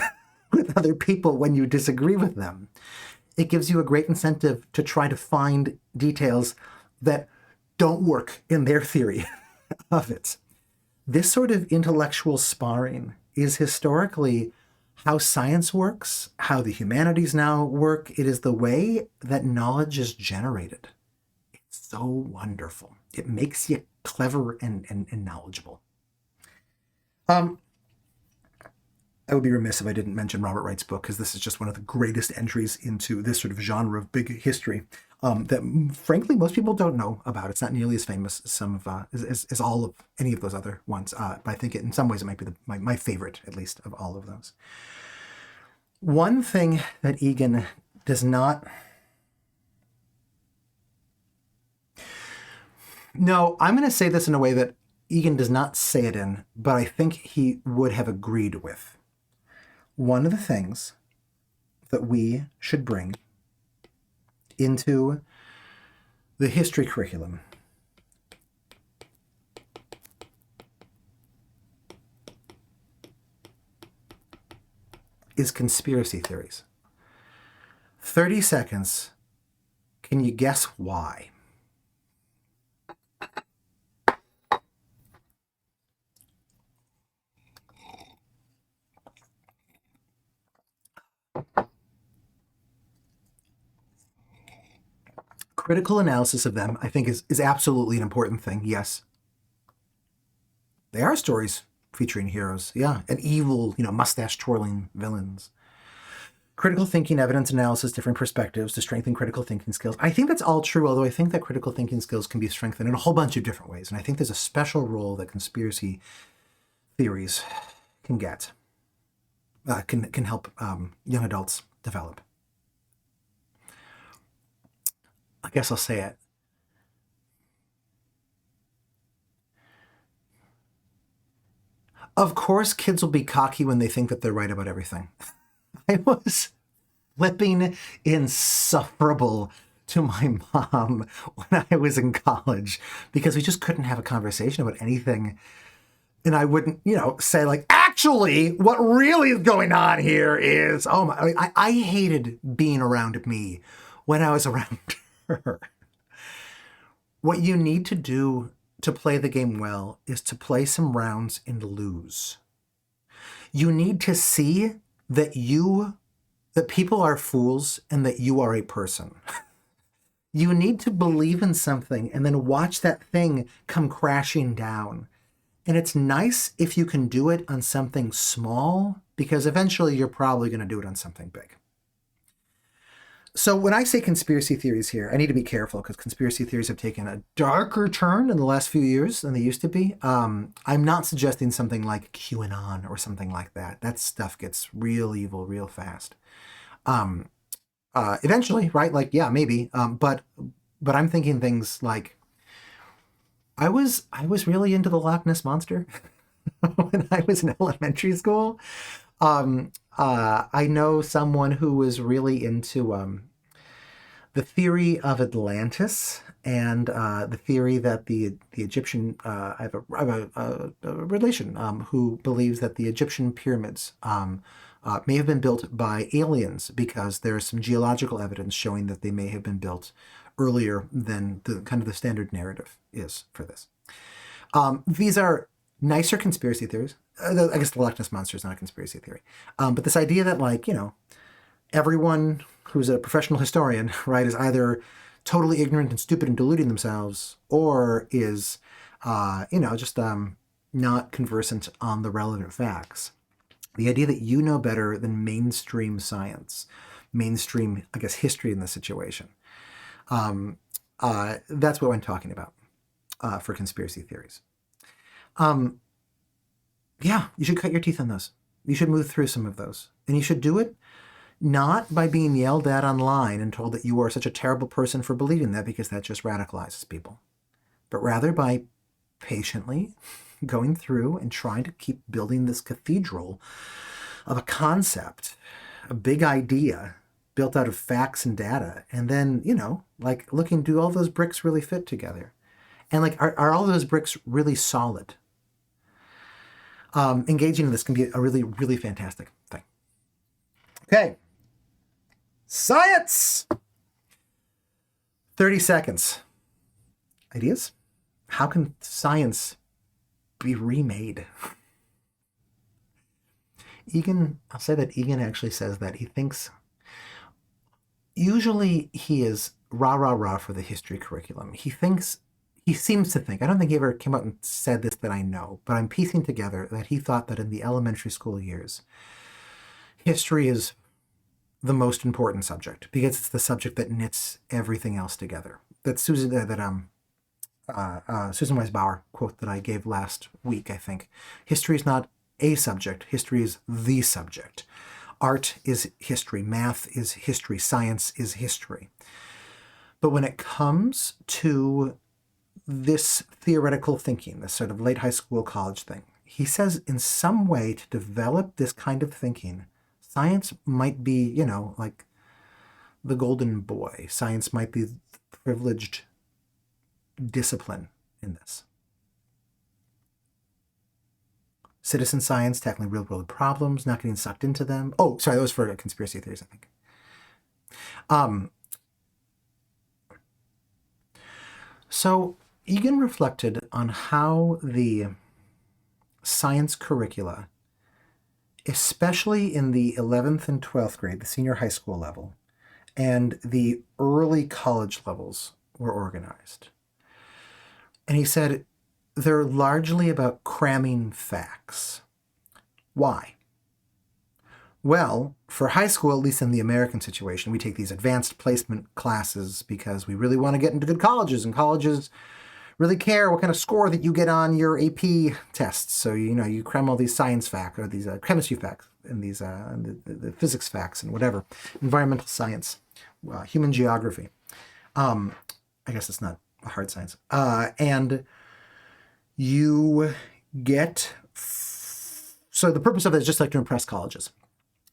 with other people when you disagree with them, it gives you a great incentive to try to find details that don't work in their theory of it. This sort of intellectual sparring is historically how science works, how the humanities now work. It is the way that knowledge is generated. It's so wonderful. It makes you clever and knowledgeable. I would be remiss if I didn't mention Robert Wright's book, because this is just one of the greatest entries into this sort of genre of big history that, frankly, most people don't know about. It's not nearly as famous as some of as all of any of those other ones. But I think in some ways it might be my favorite, at least, of all of those. One thing that Egan does not... No, I'm going to say this in a way that Egan does not say it in, but I think he would have agreed with. One of the things that we should bring into the history curriculum is conspiracy theories. 30 seconds. Can you guess why? Critical analysis of them, I think, is absolutely an important thing, yes. They are stories featuring heroes, yeah, and evil, mustache-twirling villains. Critical thinking, evidence analysis, different perspectives to strengthen critical thinking skills. I think that's all true, although I think that critical thinking skills can be strengthened in a whole bunch of different ways. And I think there's a special role that conspiracy theories can get, can help young adults develop. I guess I'll say it. Of course, kids will be cocky when they think that they're right about everything. I was flipping insufferable to my mom when I was in college because we just couldn't have a conversation about anything. And I wouldn't, say like, actually, what really is going on here is, oh my, I hated being around me when I was around her. What you need to do to play the game well is to play some rounds and lose. You need to see that people are fools and that you are a person. You need to believe in something and then watch that thing come crashing down. And it's nice if you can do it on something small, because eventually you're probably going to do it on something big. So when I say conspiracy theories here, I need to be careful because conspiracy theories have taken a darker turn in the last few years than they used to be. I'm not suggesting something like QAnon or something like that. That stuff gets real evil real fast. Eventually, right? Like, yeah, maybe. But I'm thinking things like, I was really into the Loch Ness Monster when I was in elementary school. I know someone who was really into the theory of Atlantis and the theory that the Egyptian, I have a relation who believes that the Egyptian pyramids may have been built by aliens because there's some geological evidence showing that they may have been built earlier than the kind of the standard narrative is for this. These are nicer conspiracy theories. I guess the Loch Ness Monster is not a conspiracy theory. But this idea that, everyone who's a professional historian, right, is either totally ignorant and stupid and deluding themselves or is, just not conversant on the relevant facts. The idea that you know better than mainstream science, mainstream, I guess, history in this situation. That's what I'm talking about for conspiracy theories. Yeah, you should cut your teeth on those. You should move through some of those. And you should do it not by being yelled at online and told that you are such a terrible person for believing that, because that just radicalizes people. But rather by patiently going through and trying to keep building this cathedral of a concept, a big idea built out of facts and data. And then, looking, do all those bricks really fit together? And are all those bricks really solid? Engaging in this can be a really, really fantastic thing. Okay. Science! 30 seconds. Ideas? How can science be remade? Egan, I'll say that Egan actually says that he thinks, usually he is rah for the history curriculum. He seems to think, I don't think he ever came out and said this that I know, but I'm piecing together that he thought that in the elementary school years, history is the most important subject because it's the subject that knits everything else together. That Susan Weisbauer quote that I gave last week, I think. History is not a subject. History is the subject. Art is history. Math is history. Science is history. But when it comes to this theoretical thinking, this sort of late high school, college thing. He says in some way to develop this kind of thinking, science might be, like the golden boy. Science might be the privileged discipline in this. Citizen science, tackling real world problems, not getting sucked into them. Oh, sorry, that was for conspiracy theories, I think. So Egan reflected on how the science curricula, especially in the 11th and 12th grade, the senior high school level, and the early college levels were organized. And he said they're largely about cramming facts. Why? Well, for high school, at least in the American situation, we take these advanced placement classes because we really want to get into good colleges, and colleges really care what kind of score that you get on your AP tests. So, you cram all these science facts, or these chemistry facts, and these the physics facts, and whatever, environmental science, human geography. I guess it's not a hard science. And you get... So the purpose of it is just like to impress colleges.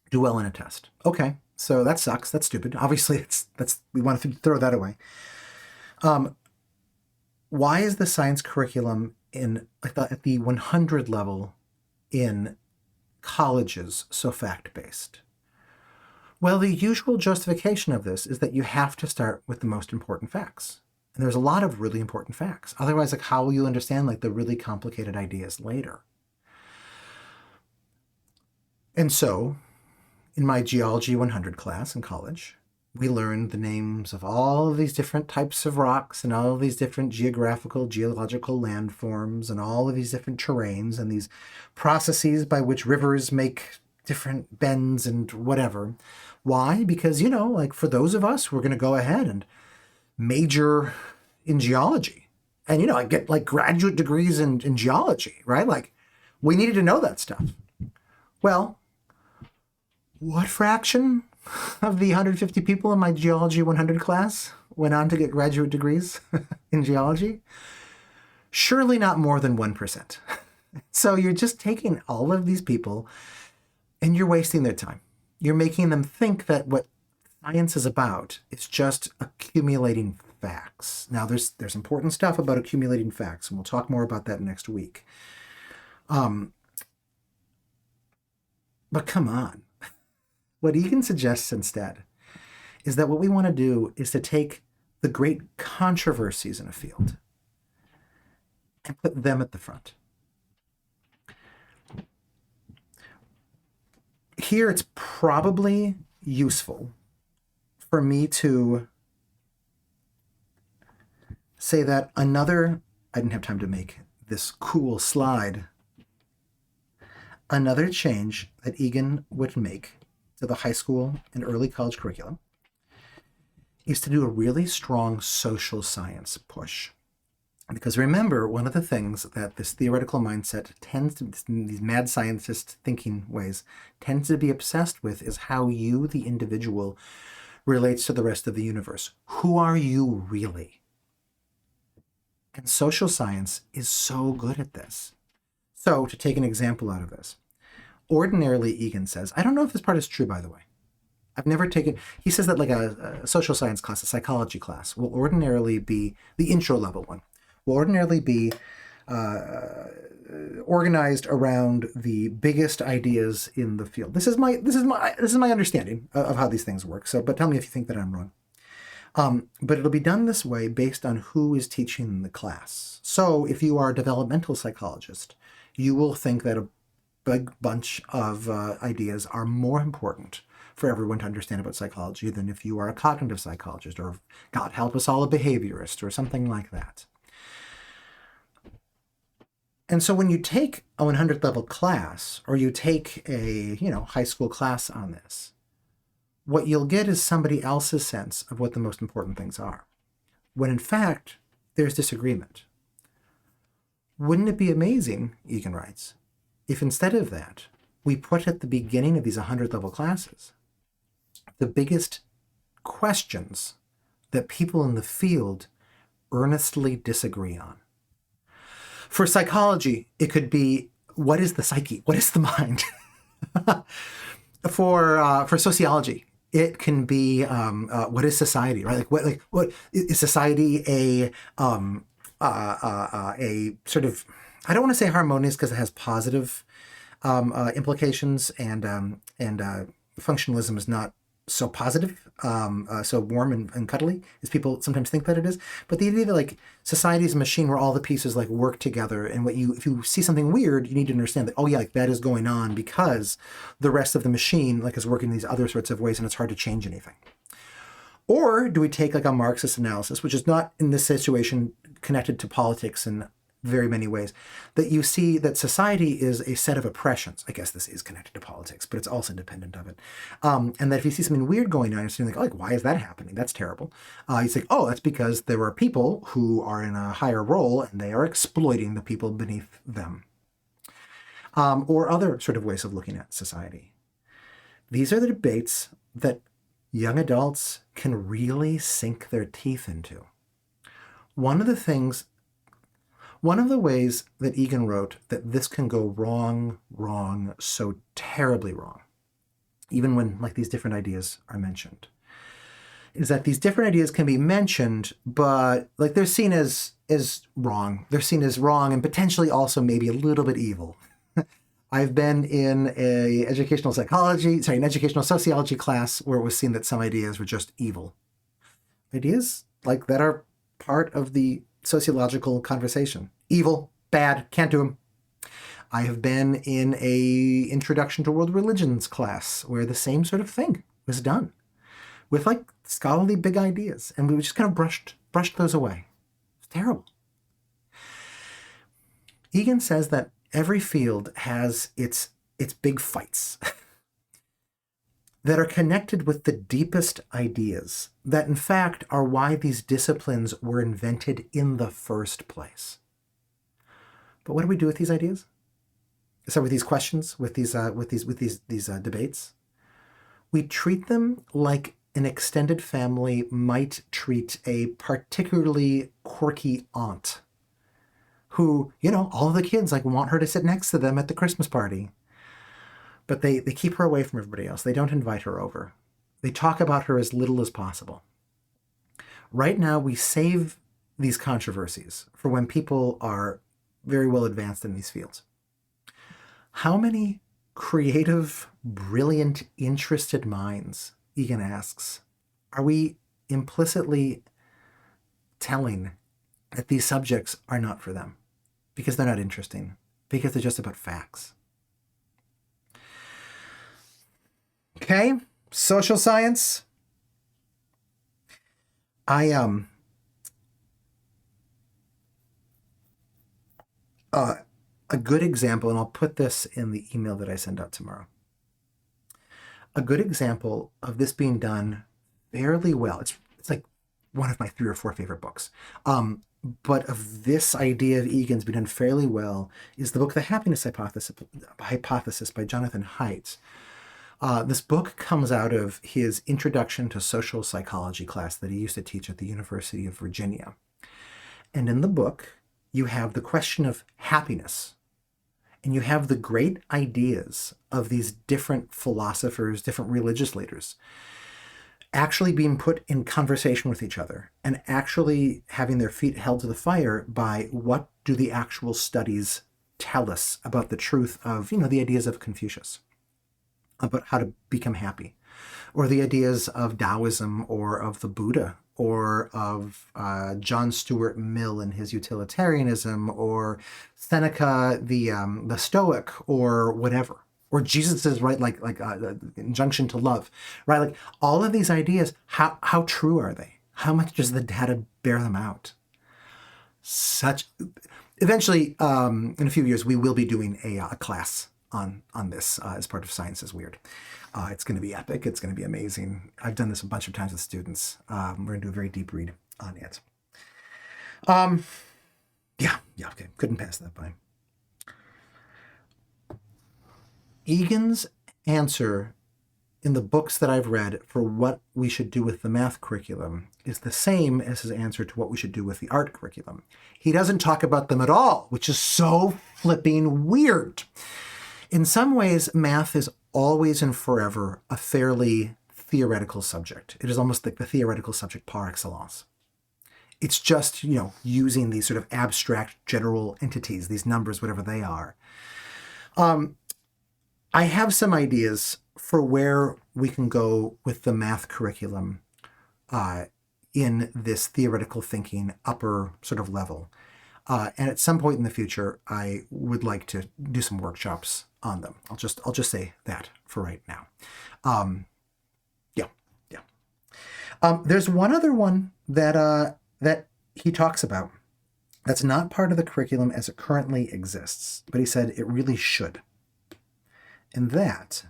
Do well in a test. Okay, so that sucks. That's stupid. Obviously, we want to throw that away. Why is the science curriculum at the 100 level in colleges so fact-based? Well, the usual justification of this is that you have to start with the most important facts. And there's a lot of really important facts. Otherwise, how will you understand the really complicated ideas later? And so, in my Geology 100 class in college, we learned the names of all of these different types of rocks and all of these different geological landforms and all of these different terrains and these processes by which rivers make different bends and whatever. Why? Because, for those of us who are going to go ahead and major in geology, and, I get graduate degrees in geology, right? We needed to know that stuff. Well, what fraction of the 150 people in my Geology 100 class went on to get graduate degrees in geology? Surely not more than 1%. So you're just taking all of these people and you're wasting their time. You're making them think that what science is about is just accumulating facts. Now, there's important stuff about accumulating facts, and we'll talk more about that next week. But come on. What Egan suggests instead is that what we want to do is to take the great controversies in a field and put them at the front. Here, it's probably useful for me to say that I didn't have time to make this cool slide. Another change that Egan would make to the high school and early college curriculum is to do a really strong social science push. Because remember, one of the things that this theoretical mindset these mad scientist thinking ways, tends to be obsessed with is how you, the individual, relates to the rest of the universe. Who are you really? And social science is so good at this. So, to take an example out of this, ordinarily, Egan says, I don't know if this part is true, by the way. I've never taken, he says that a social science class, a psychology class, will ordinarily be, the intro level one, will ordinarily be organized around the biggest ideas in the field. This is my understanding of how these things work. So, but tell me if you think that I'm wrong. But it'll be done this way based on who is teaching the class. So if you are a developmental psychologist, you will think that a big bunch of ideas are more important for everyone to understand about psychology than if you are a cognitive psychologist or, God help us all, a behaviorist or something like that. And so when you take a 100th level class or you take a high school class on this, what you'll get is somebody else's sense of what the most important things are, when in fact there's disagreement. Wouldn't it be amazing, Egan writes, if instead of that, we put at the beginning of these 100 level classes the biggest questions that people in the field earnestly disagree on. For psychology, it could be, what is the psyche? What is the mind? For sociology, it can be, what is society, right? What is society? A sort of, I don't want to say harmonious because it has positive implications, and functionalism is not so positive, so warm and cuddly as people sometimes think that it is. But the idea that like society is a machine where all the pieces like work together, and if you see something weird, you need to understand that, oh yeah, like that is going on because the rest of the machine like is working in these other sorts of ways, and it's hard to change anything. Or do we take like a Marxist analysis, which is not in this situation connected to politics in very many ways, that you see that society is a set of oppressions. I guess this is connected to politics, but it's also independent of it. And that if you see something weird going on, you're like, why is that happening? That's terrible. You say, oh, that's because there are people who are in a higher role and they are exploiting the people beneath them. Or other sort of ways of looking at society. These are the debates that young adults can really sink their teeth into. One of the ways that Egan wrote that this can go wrong, so terribly wrong, even when like these different ideas are mentioned, is that these different ideas can be mentioned, but like they're seen as wrong. They're seen as wrong and potentially also maybe a little bit evil. I've been in an educational sociology class where it was seen that some ideas were just evil. Ideas like that are part of the sociological conversation. Evil, bad, can't do them. I have been in a introduction to world religions class where the same sort of thing was done with like scholarly big ideas, and we just kind of brushed those away. It's terrible. Egan says that every field has its big fights that are connected with the deepest ideas that in fact are why these disciplines were invented in the first place. But what do we do with these ideas? So with these questions, with these debates, we treat them like an extended family might treat a particularly quirky aunt who, all of the kids like want her to sit next to them at the Christmas party. But they keep her away from everybody else. They don't invite her over. They talk about her as little as possible. Right now, we save these controversies for when people are very well advanced in these fields. How many creative, brilliant, interested minds, Egan asks, are we implicitly telling that these subjects are not for them because they're not interesting, because they're just about facts? Okay, social science. A good example, and I'll put this in the email that I send out tomorrow. A good example of this being done fairly well. It's like one of my 3 or 4 favorite books. But of this idea of Egan's being done fairly well is the book The Happiness Hypothesis by Jonathan Haidt. This book comes out of his Introduction to Social Psychology class that he used to teach at the University of Virginia. And in the book, you have the question of happiness, and you have the great ideas of these different philosophers, different religious leaders, actually being put in conversation with each other and actually having their feet held to the fire by what do the actual studies tell us about the truth of, the ideas of Confucius, about how to become happy, or the ideas of Taoism, or of the Buddha, or of John Stuart Mill and his utilitarianism, or Seneca, the Stoic, or whatever, or Jesus's injunction to love, right? Like all of these ideas, how true are they? How much does the data bear them out? Eventually, in a few years, we will be doing a class on this as part of Science is Weird. It's going to be epic. It's going to be amazing. I've done this a bunch of times with students. We're going to do a very deep read on it. Okay. Couldn't pass that by. Egan's answer in the books that I've read for what we should do with the math curriculum is the same as his answer to what we should do with the art curriculum. He doesn't talk about them at all, which is so flipping weird. In some ways, math is always and forever a fairly theoretical subject. It is almost like the theoretical subject par excellence. It's just, using these sort of abstract general entities, these numbers, whatever they are. I have some ideas for where we can go with the math curriculum in this theoretical thinking upper sort of level. And at some point in the future, I would like to do some workshops on them. I'll just say that for right now. There's one other one that he talks about that's not part of the curriculum as it currently exists, but he said it really should. And that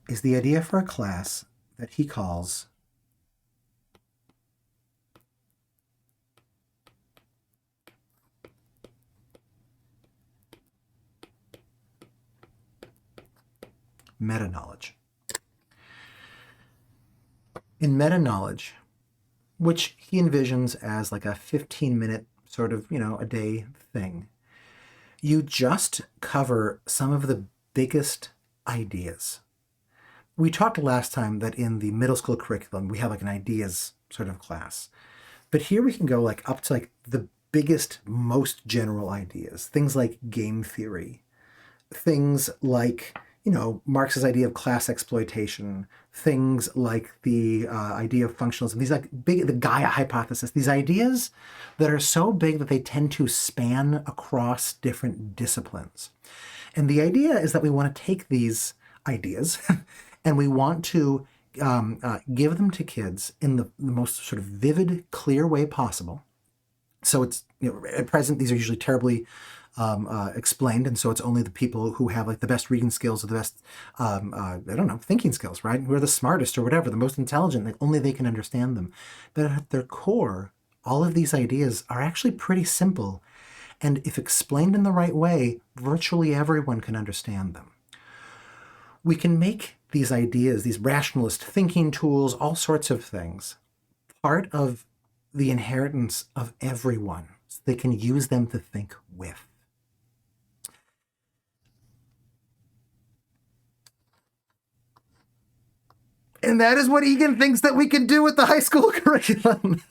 is the idea for a class that he calls meta-knowledge. In meta-knowledge, which he envisions as like a 15-minute sort of, a day thing, you just cover some of the biggest ideas. We talked last time that in the middle school curriculum, we have like an ideas sort of class. But here we can go like up to like the biggest, most general ideas. Things like game theory. Things like, Marx's idea of class exploitation. Things like the idea of functionalism. These like the Gaia hypothesis. These ideas that are so big that they tend to span across different disciplines. And the idea is that we want to take these ideas and we want to give them to kids in the most sort of vivid, clear way possible. So it's, at present, these are usually terribly explained, and so it's only the people who have like the best reading skills or the best, thinking skills, right? Who are the smartest or whatever, the most intelligent, like only they can understand them. But at their core, all of these ideas are actually pretty simple. And if explained in the right way, virtually everyone can understand them. We can make these ideas, these rationalist thinking tools, all sorts of things, part of the inheritance of everyone, so they can use them to think with. And that is what Egan thinks that we can do with the high school curriculum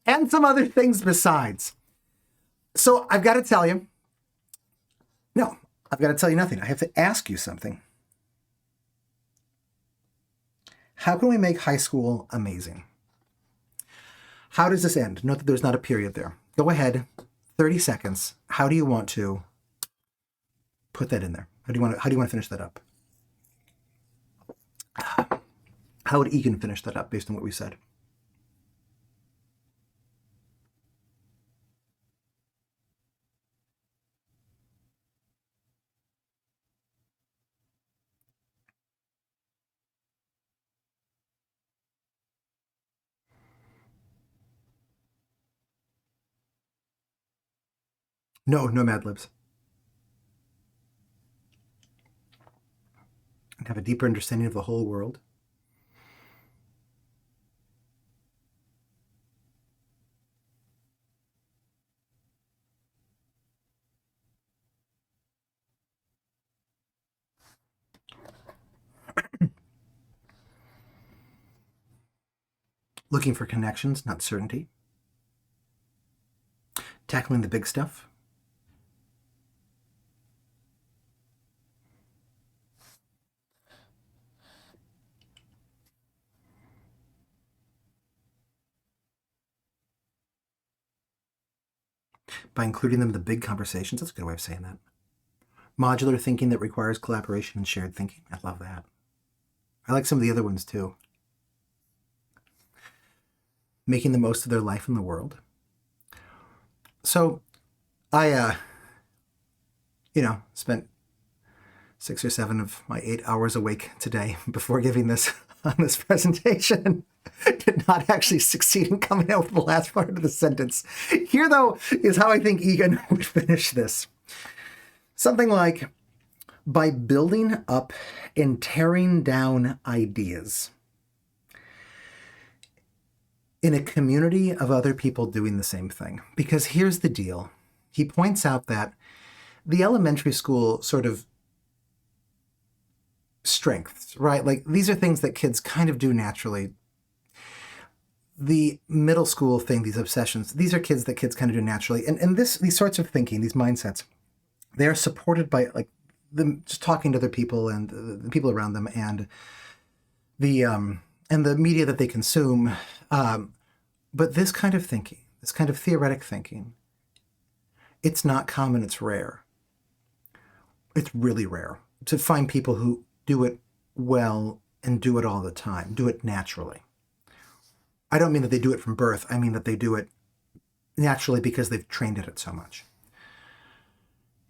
and some other things besides. So I've got to tell you, I've got to tell you nothing. I have to ask you something. How can we make high school amazing? How does this end? Note that there's not a period there. Go ahead, 30 seconds. How do you want to put that in there? How do you want to finish that up? How would Egan finish that up based on what we said? No Mad Libs. And have a deeper understanding of the whole world. Looking for connections, not certainty. Tackling the big stuff. By including them in the big conversations. That's a good way of saying that. Modular thinking that requires collaboration and shared thinking. I love that. I like some of the other ones too. Making the most of their life in the world. So I, spent 6 or 7 of my 8 hours awake today before giving this on this presentation. Did not actually succeed in coming out with the last part of the sentence. Here, though, is how I think Egan would finish this. Something like, by building up and tearing down ideas in a community of other people doing the same thing. Because here's the deal. He points out that the elementary school sort of strengths, right? Like, these are things that kids kind of do naturally. The middle school thing, these obsessions, these are kids kind of do naturally. And these sorts of thinking, these mindsets, they are supported by like them just talking to other people and the people around them and the media that they consume. But this kind of thinking, this kind of theoretic thinking, it's not common, it's rare. It's really rare to find people who do it well and do it all the time, do it naturally. I don't mean that they do it from birth. I mean that they do it naturally because they've trained at it so much.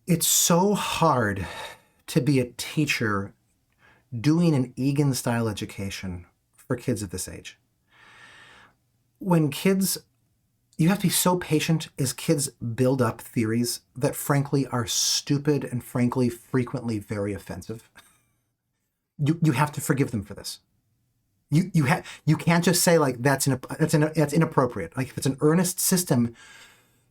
It's so hard to be a teacher doing an Egan-style education for kids at this age. When kids, you have to be so patient as kids build up theories that frankly are stupid and frankly frequently very offensive. You have to forgive them for this. You can't just say like that's inappropriate. Like if it's an earnest system,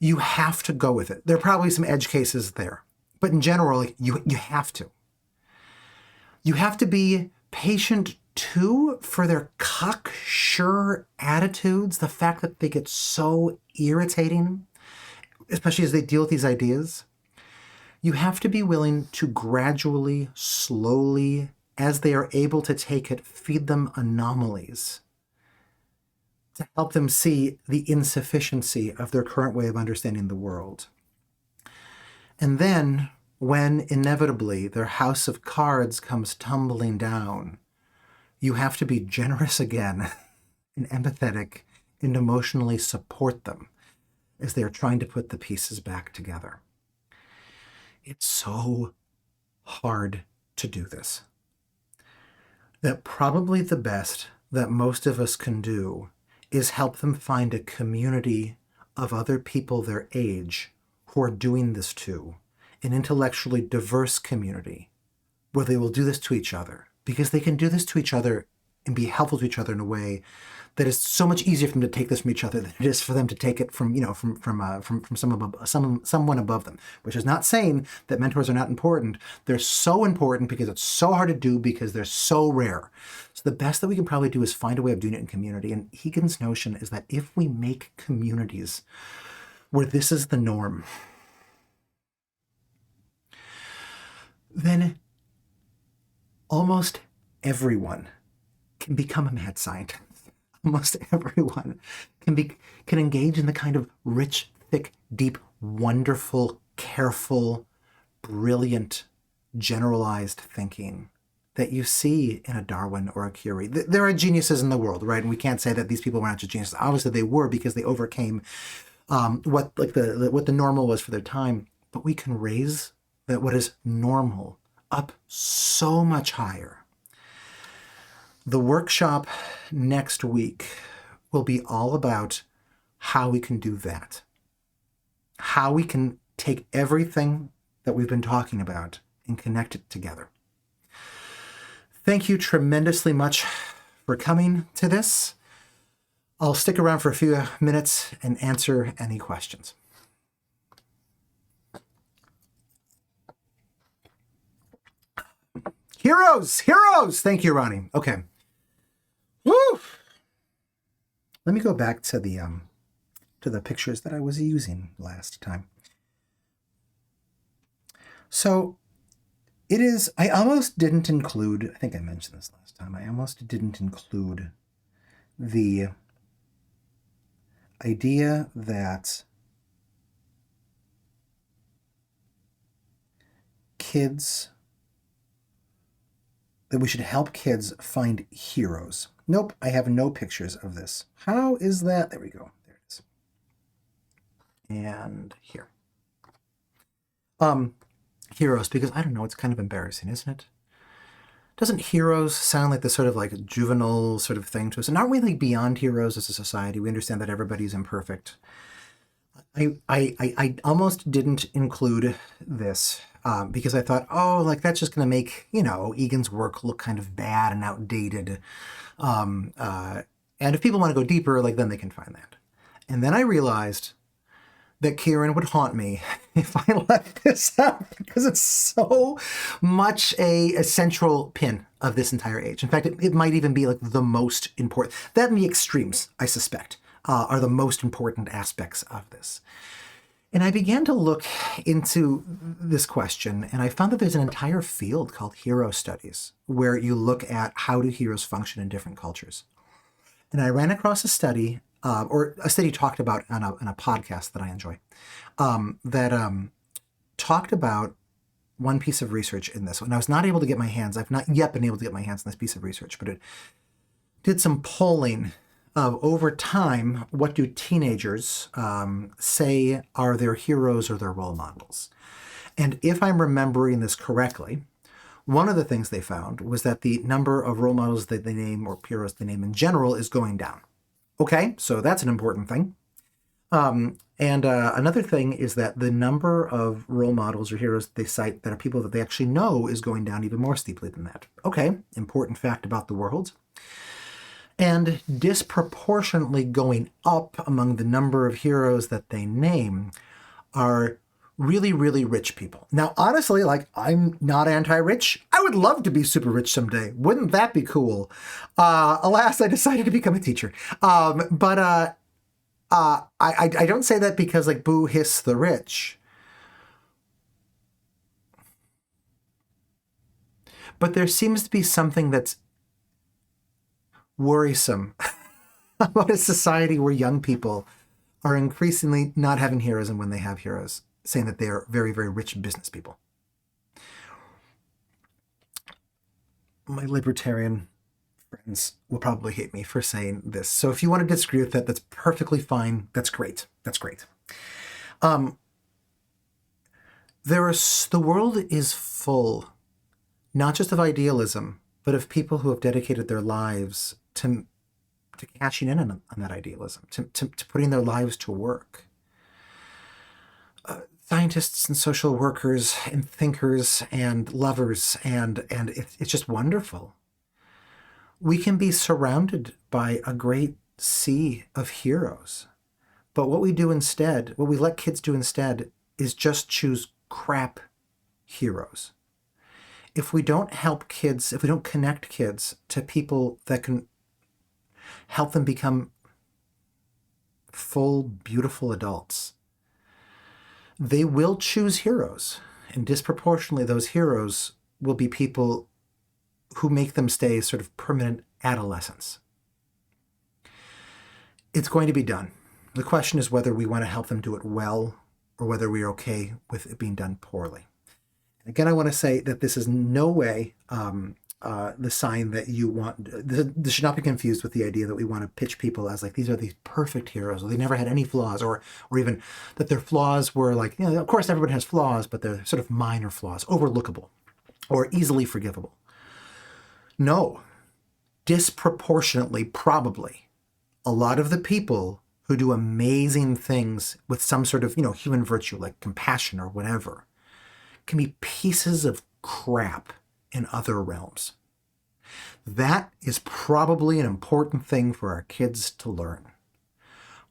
you have to go with it. There are probably some edge cases there, but in general, like, you have to. You have to be patient too for their cocksure attitudes. The fact that they get so irritating, especially as they deal with these ideas. You have to be willing to gradually, slowly, as they are able to take it, feed them anomalies to help them see the insufficiency of their current way of understanding the world. And then, when inevitably their house of cards comes tumbling down, you have to be generous again and empathetic and emotionally support them as they are trying to put the pieces back together. It's so hard to do this that probably the best that most of us can do is help them find a community of other people their age who are doing this too, an intellectually diverse community where they will do this to each other, because they can do this to each other and be helpful to each other in a way that is so much easier for them to take this from each other than it is for them to take it from someone above them. Which is not saying that mentors are not important. They're so important because it's so hard to do because they're so rare. So the best that we can probably do is find a way of doing it in community. And Egan's notion is that if we make communities where this is the norm, then almost everyone can become a mad scientist. Almost everyone can engage in the kind of rich, thick, deep, wonderful, careful, brilliant, generalized thinking that you see in a Darwin or a Curie. There are geniuses in the world, right? And we can't say that these people were not just geniuses. Obviously, they were, because they overcame what the normal was for their time. But we can raise what is normal up so much higher. The workshop next week will be all about how we can do that. How we can take everything that we've been talking about and connect it together. Thank you tremendously much for coming to this. I'll stick around for a few minutes and answer any questions. Heroes! Thank you, Ronnie. Okay. Woo! Let me go back to the pictures that I was using last time. So it is, I almost didn't include, I think I mentioned this last time, I almost didn't include the idea that we should help kids find heroes. Nope, I have no pictures of this. How is that? There we go. There it is. And here. Heroes, because I don't know, it's kind of embarrassing, isn't it? Doesn't heroes sound like the sort of like juvenile sort of thing to us? And aren't we like beyond heroes as a society? We understand that everybody's imperfect. I almost didn't include this. because I thought, oh, like that's just going to make, Egan's work look kind of bad and outdated. Um, uh, and if people want to go deeper, like then they can find that. And then I realized that Kieran would haunt me if I left this out because it's so much a central pin of this entire age. In fact, it might even be like the most important. That and the extremes, I suspect, are the most important aspects of this. And I began to look into this question, and I found that there's an entire field called hero studies, where you look at how do heroes function in different cultures. And I ran across a study, or a study talked about on a podcast that I enjoy, that talked about one piece of research in this. And I was not able to get my hands, I've not yet been able to get my hands on this piece of research, but it did some polling of over time, what do teenagers say are their heroes or their role models? And if I'm remembering this correctly, one of the things they found was that the number of role models that they name or heroes they name in general is going down. Okay, so that's an important thing. And another thing is that the number of role models or heroes they cite that are people that they actually know is going down even more steeply than that. Okay, important fact about the world. And disproportionately going up among the number of heroes that they name are really, really rich people. Now, honestly, like, I'm not anti-rich. I would love to be super rich someday. Wouldn't that be cool? Alas, I decided to become a teacher. But I don't say that because, like, boo, hiss the rich. But there seems to be something that's worrisome about a society where young people are increasingly not having heroes, and when they have heroes, saying that they are very, very rich business people. My libertarian friends will probably hate me for saying this. So if you want to disagree with that, that's perfectly fine. That's great. That's great. The world is full, not just of idealism, but of people who have dedicated their lives to cashing in on that idealism, to putting their lives to work. Scientists and social workers and thinkers and lovers, and it's just wonderful. We can be surrounded by a great sea of heroes, but what we do instead, what we let kids do instead, is just choose crap heroes. If we don't help kids, if we don't connect kids to people that can help them become full, beautiful adults, they will choose heroes. And disproportionately, those heroes will be people who make them stay sort of permanent adolescents. It's going to be done. The question is whether we want to help them do it well or whether we're okay with it being done poorly. Again, I want to say that this is no way the sign that you want. This should not be confused with the idea that we want to pitch people as like, these are these perfect heroes, or they never had any flaws, or even that their flaws were like, of course everybody has flaws, but they're sort of minor flaws, overlookable, or easily forgivable. No, disproportionately, probably, a lot of the people who do amazing things with some sort of, human virtue, like compassion or whatever, can be pieces of crap in other realms. That is probably an important thing for our kids to learn.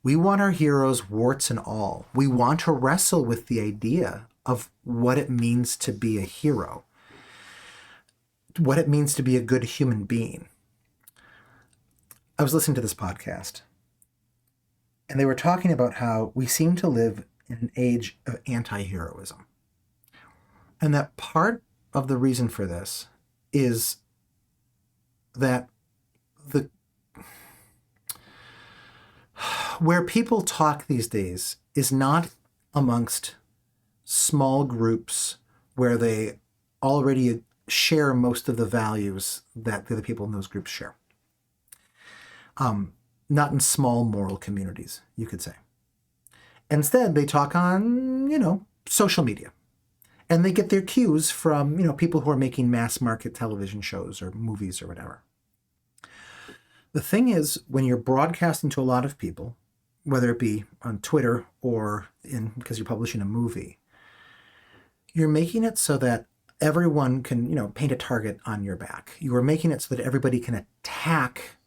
We want our heroes, warts and all. We want to wrestle with the idea of what it means to be a hero, what it means to be a good human being. I was listening to this podcast, and they were talking about how we seem to live in an age of anti-heroism. And that part of the reason for this is that where people talk these days is not amongst small groups where they already share most of the values that the other people in those groups share. Not in small moral communities, you could say. Instead, they talk on, social media. And they get their cues from, people who are making mass market television shows or movies or whatever. The thing is, when you're broadcasting to a lot of people, whether it be on Twitter or because you're publishing a movie, You're making it so that everyone can, paint a target on your back. You are making it so that everybody can attack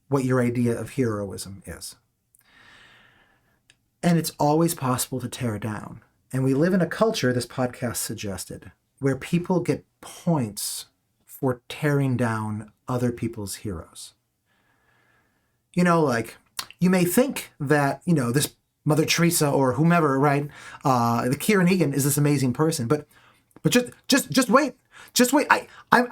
what your idea of heroism is. And it's always possible to tear down. And we live in a culture, this podcast suggested, where people get points for tearing down other people's heroes. Like, you may think that, this Mother Teresa or whomever, right? The Kieran Egan is this amazing person, but just wait. Just wait. I'm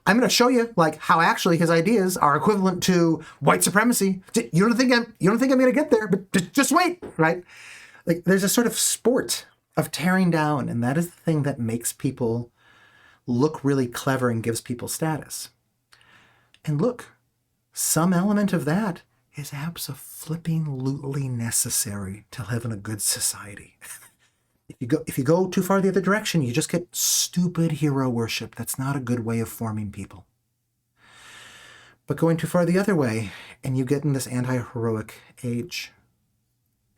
gonna show you like how actually his ideas are equivalent to white supremacy. You don't think I'm gonna get there, but just wait, right? Like, there's a sort of sport of tearing down, and that is the thing that makes people look really clever and gives people status. And look, some element of that is absolutely necessary to live in a good society. If you go too far the other direction, you just get stupid hero worship. That's not a good way of forming people. But going too far the other way, and you get in this anti-heroic age,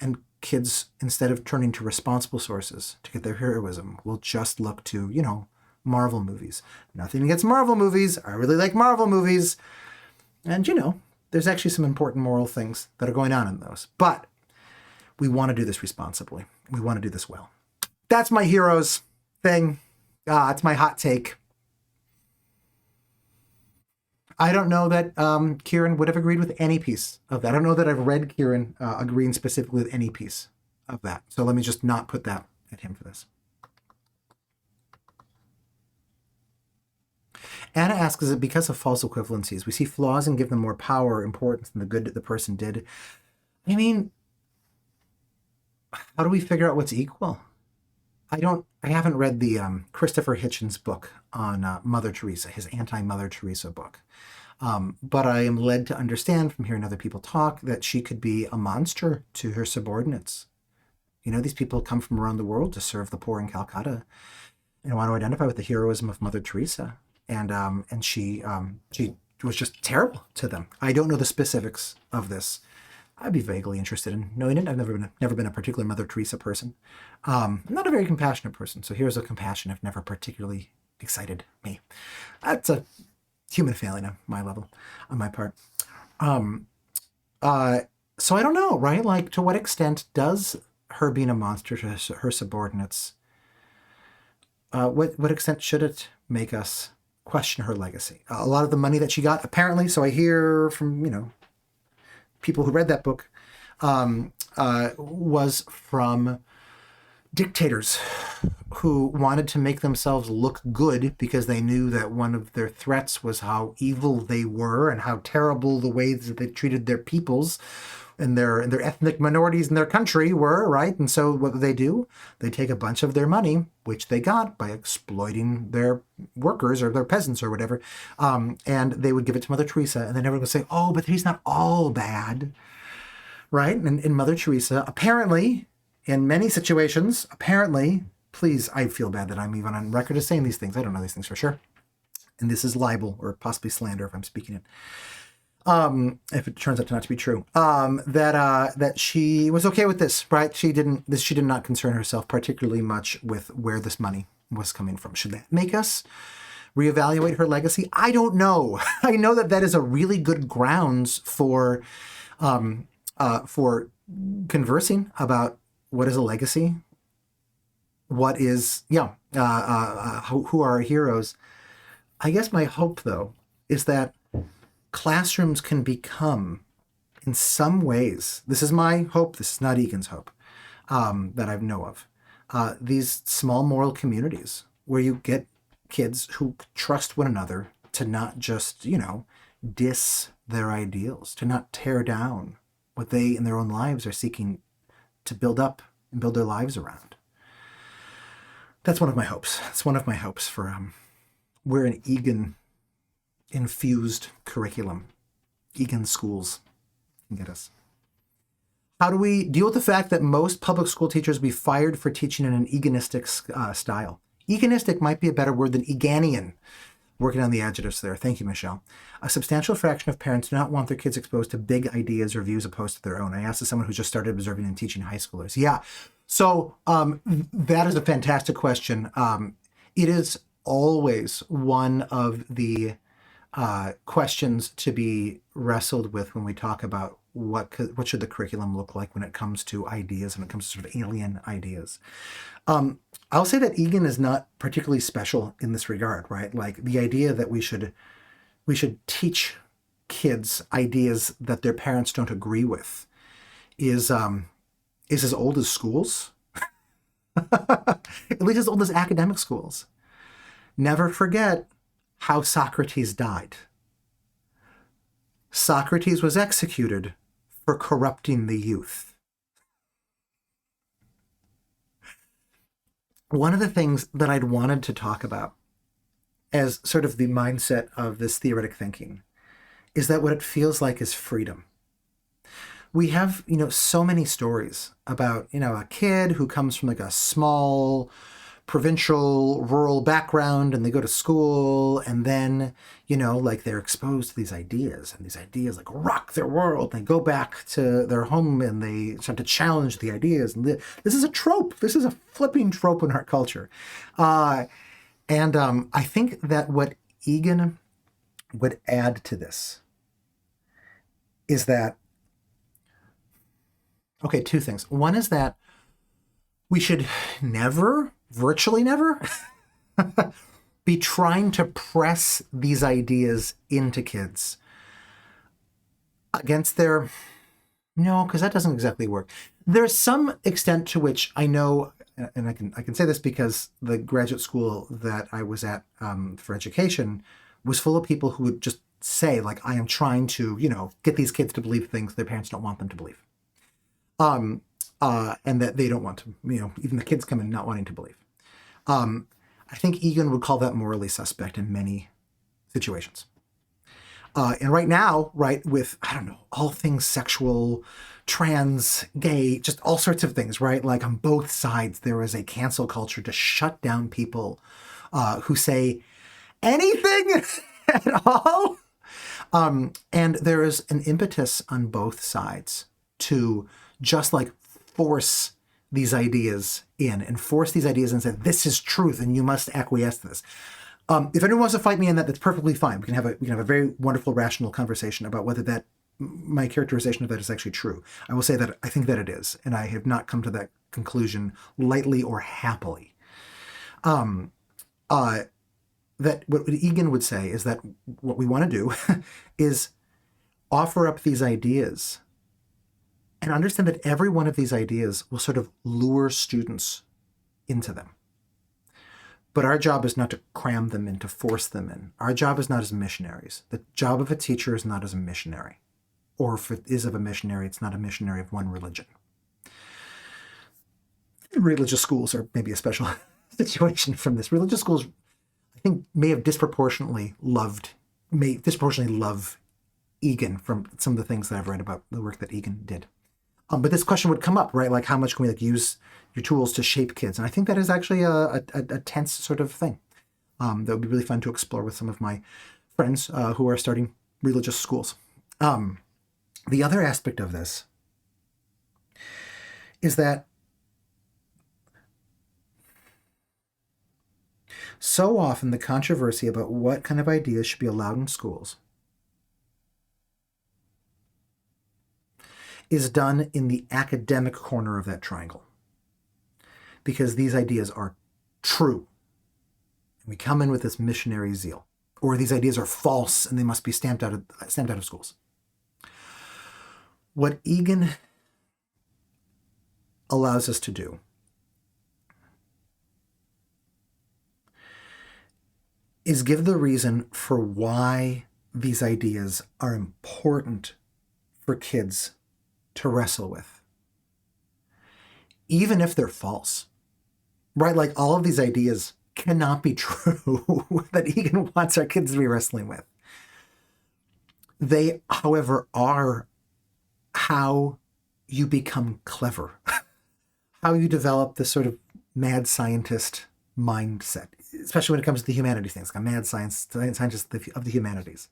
and kids, instead of turning to responsible sources to get their heroism, will just look to, Marvel movies. Nothing against Marvel movies. I really like Marvel movies. And, there's actually some important moral things that are going on in those. But we want to do this responsibly. We want to do this well. That's my heroes thing. It's my hot take. I don't know that Kieran would have agreed with any piece of that. I don't know that I've read Kieran agreeing specifically with any piece of that. So let me just not put that at him for this. Anna asks, is it because of false equivalencies? We see flaws and give them more power or importance than the good that the person did. I mean, how do we figure out what's equal? I haven't read the Christopher Hitchens book on Mother Teresa, his anti-Mother Teresa book. But I am led to understand from hearing other people talk that she could be a monster to her subordinates. These people come from around the world to serve the poor in Calcutta and want to identify with the heroism of Mother Teresa. And she was just terrible to them. I don't know the specifics of this. I'd be vaguely interested in knowing it. I've never been a particular Mother Teresa person. I'm not a very compassionate person. So here's a compassion I've never particularly excited me. That's a human failing on my level, on my part. So I don't know, right? Like, to what extent does her being a monster to her subordinates, what extent should it make us question her legacy? A lot of the money that she got, apparently, so I hear from, people who read that book, was from dictators who wanted to make themselves look good because they knew that one of their threats was how evil they were and how terrible the ways that they treated their peoples and their ethnic minorities in their country were, right? And so what do? They take a bunch of their money, which they got by exploiting their workers or their peasants or whatever, and they would give it to Mother Teresa, and then everyone would say, oh, but he's not all bad, right? And in Mother Teresa, apparently, in many situations, please, I feel bad that I'm even on record as saying these things. I don't know these things for sure. And this is libel or possibly slander if I'm speaking it. If it turns out to not to be true, that she was okay with this, right? She did not concern herself particularly much with where this money was coming from. Should that make us reevaluate her legacy? I don't know. I know that is a really good grounds for conversing about what is a legacy, what is, who are our heroes. I guess my hope, though, is that classrooms can become, in some ways, this is my hope, this is not Egan's hope, that I know of, these small moral communities where you get kids who trust one another to not just, diss their ideals, to not tear down what they in their own lives are seeking to build up and build their lives around. That's one of my hopes. It's one of my hopes for, we're an Egan infused curriculum. Egan schools can get us. How do we deal with the fact that most public school teachers will be fired for teaching in an Eganistic style? Eganistic might be a better word than Eganian. Working on the adjectives there. Thank you, Michelle. A substantial fraction of parents do not want their kids exposed to big ideas or views opposed to their own. I asked as someone who just started observing and teaching high schoolers. Yeah. So that is a fantastic question. It is always one of the questions to be wrestled with when we talk about what should the curriculum look like when it comes to ideas, when it comes to sort of alien ideas. I'll say that Egan is not particularly special in this regard, right? Like the idea that we should teach kids ideas that their parents don't agree with is as old as schools, at least as old as academic schools. Never forget how Socrates died. Socrates was executed for corrupting the youth. One of the things that I'd wanted to talk about as sort of the mindset of this theoretic thinking is that what it feels like is freedom. We have, so many stories about, a kid who comes from like a small provincial rural background and they go to school and then, like they're exposed to these ideas and these ideas like rock their world. They go back to their home and they start to challenge the ideas. And this is a trope. This is a flipping trope in our culture. And I think that what Egan would add to this is that, okay, two things. One is that we should never, virtually never, be trying to press these ideas into kids against their, no, because that doesn't exactly work. There's some extent to which I know, and I can say this because the graduate school that I was at for education was full of people who would just say, like, I am trying to, get these kids to believe things their parents don't want them to believe. And that they don't want to, even the kids come in not wanting to believe. I think Egan would call that morally suspect in many situations. And right now, right, with, I don't know, all things sexual, trans, gay, just all sorts of things, right? Like on both sides, there is a cancel culture to shut down people who say anything at all. And there is an impetus on both sides to just like force these ideas in and force these ideas and say, this is truth and you must acquiesce to this. If anyone wants to fight me on that, that's perfectly fine. We can have a very wonderful, rational conversation about whether that my characterization of that is actually true. I will say that I think that it is, and I have not come to that conclusion lightly or happily. That what Egan would say is that what we want to do is offer up these ideas and understand that every one of these ideas will sort of lure students into them. But our job is not to cram them in, to force them in. Our job is not as missionaries. The job of a teacher is not as a missionary. Or if it is of a missionary, it's not a missionary of one religion. Religious schools are maybe a special situation from this. Religious schools, I think, may disproportionately love Egan from some of the things that I've read about the work that Egan did. But this question would come up, right? Like, how much can we use your tools to shape kids? And I think that is actually a tense sort of thing that would be really fun to explore with some of my friends who are starting religious schools. The other aspect of this is that so often the controversy about what kind of ideas should be allowed in schools is done in the academic corner of that triangle. Because these ideas are true. And we come in with this missionary zeal. Or these ideas are false and they must be stamped out of schools. What Egan allows us to do is give the reason for why these ideas are important for kids to wrestle with, even if they're false, right? Like all of these ideas cannot be true that Egan wants our kids to be wrestling with. They, however, are how you become clever, how you develop this sort of mad scientist mindset, especially when it comes to the humanities things, like a mad scientist of the humanities,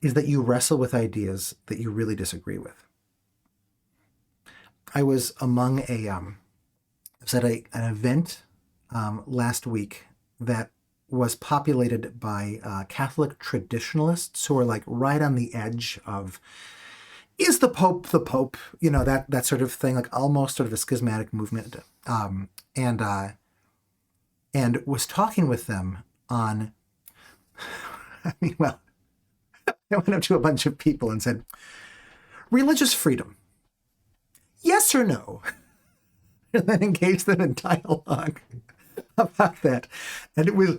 is that you wrestle with ideas that you really disagree with. I was among was at an event last week that was populated by Catholic traditionalists who are like right on the edge of, is the Pope the Pope? You know, that sort of thing, like almost sort of a schismatic movement. And was talking with them on, I mean, well, I went up to a bunch of people and said, religious freedom, yes or no? And then engaged them in dialogue about that. And it was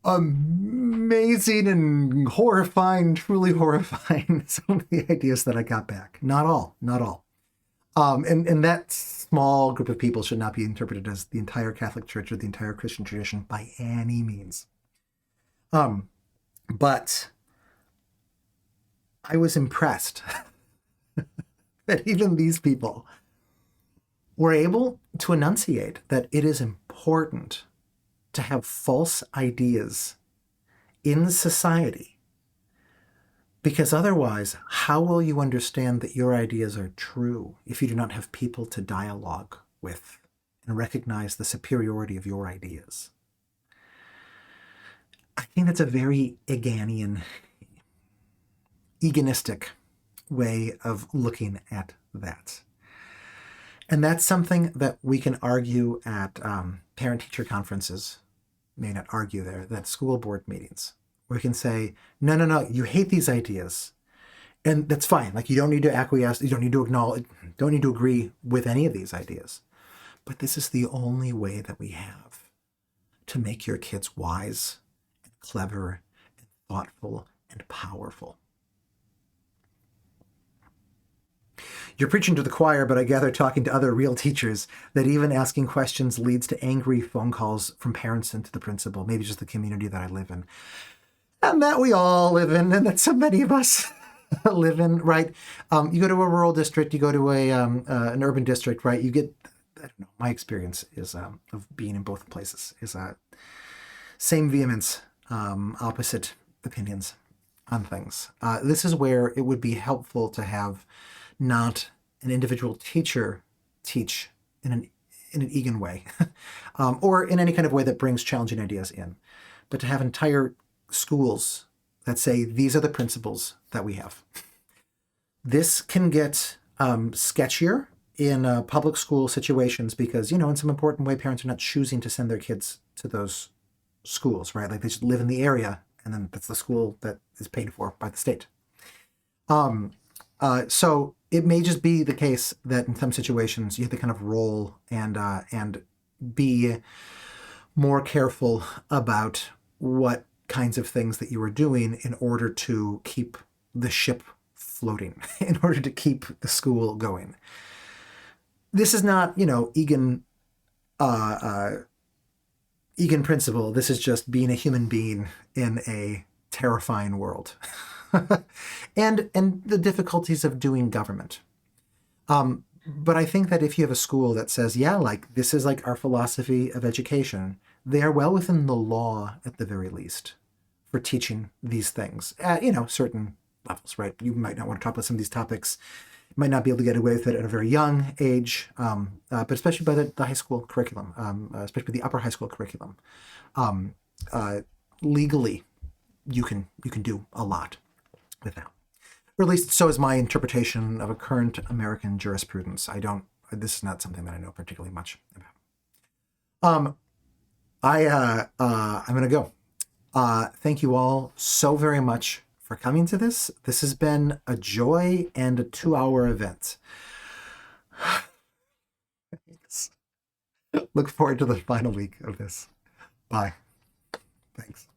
amazing and horrifying, truly horrifying, some of the ideas that I got back. Not all. And that small group of people should not be interpreted as the entire Catholic Church or the entire Christian tradition by any means. But I was impressed that even these people were able to enunciate that it is important to have false ideas in society, because otherwise, how will you understand that your ideas are true if you do not have people to dialogue with and recognize the superiority of your ideas? I think that's a very Eganian, Eganistic way of looking at that. And that's something that we can argue at parent-teacher conferences, may not argue there, that school board meetings, where we can say, no, you hate these ideas. And that's fine. Like, you don't need to acquiesce, you don't need to acknowledge, don't need to agree with any of these ideas. But this is the only way that we have to make your kids wise and clever and thoughtful and powerful. You're preaching to the choir, but I gather talking to other real teachers that even asking questions leads to angry phone calls from parents and to the principal, maybe just the community that I live in. And that we all live in, and that so many of us live in, right? You go to a rural district, you go to an urban district, right? You get, I don't know, my experience is of being in both places is same vehemence, opposite opinions on things. This is where it would be helpful to have not an individual teacher teach in an Egan way, or in any kind of way that brings challenging ideas in, but to have entire schools that say, these are the principles that we have. This can get sketchier in public school situations because, you know, in some important way, parents are not choosing to send their kids to those schools, right? Like, they just live in the area, and then that's the school that is paid for by the state. So it may just be the case that in some situations you have to kind of roll and be more careful about what kinds of things that you are doing in order to keep the ship floating, in order to keep the school going. This is not, you know, Egan principle. This is just being a human being in a terrifying world. and the difficulties of doing government. But I think that if you have a school that says, yeah, like, this is like our philosophy of education, they are well within the law at the very least for teaching these things at, you know, certain levels, right? You might not want to talk about some of these topics. You might not be able to get away with it at a very young age, but especially by the high school curriculum, especially the upper high school curriculum. Legally, you can do a lot with that. Or at least so is my interpretation of a current American jurisprudence. This is not something that I know particularly much about. I'm going to go. Thank you all so very much for coming to this. This has been a joy and a 2-hour event. Look forward to the final week of this. Bye. Thanks.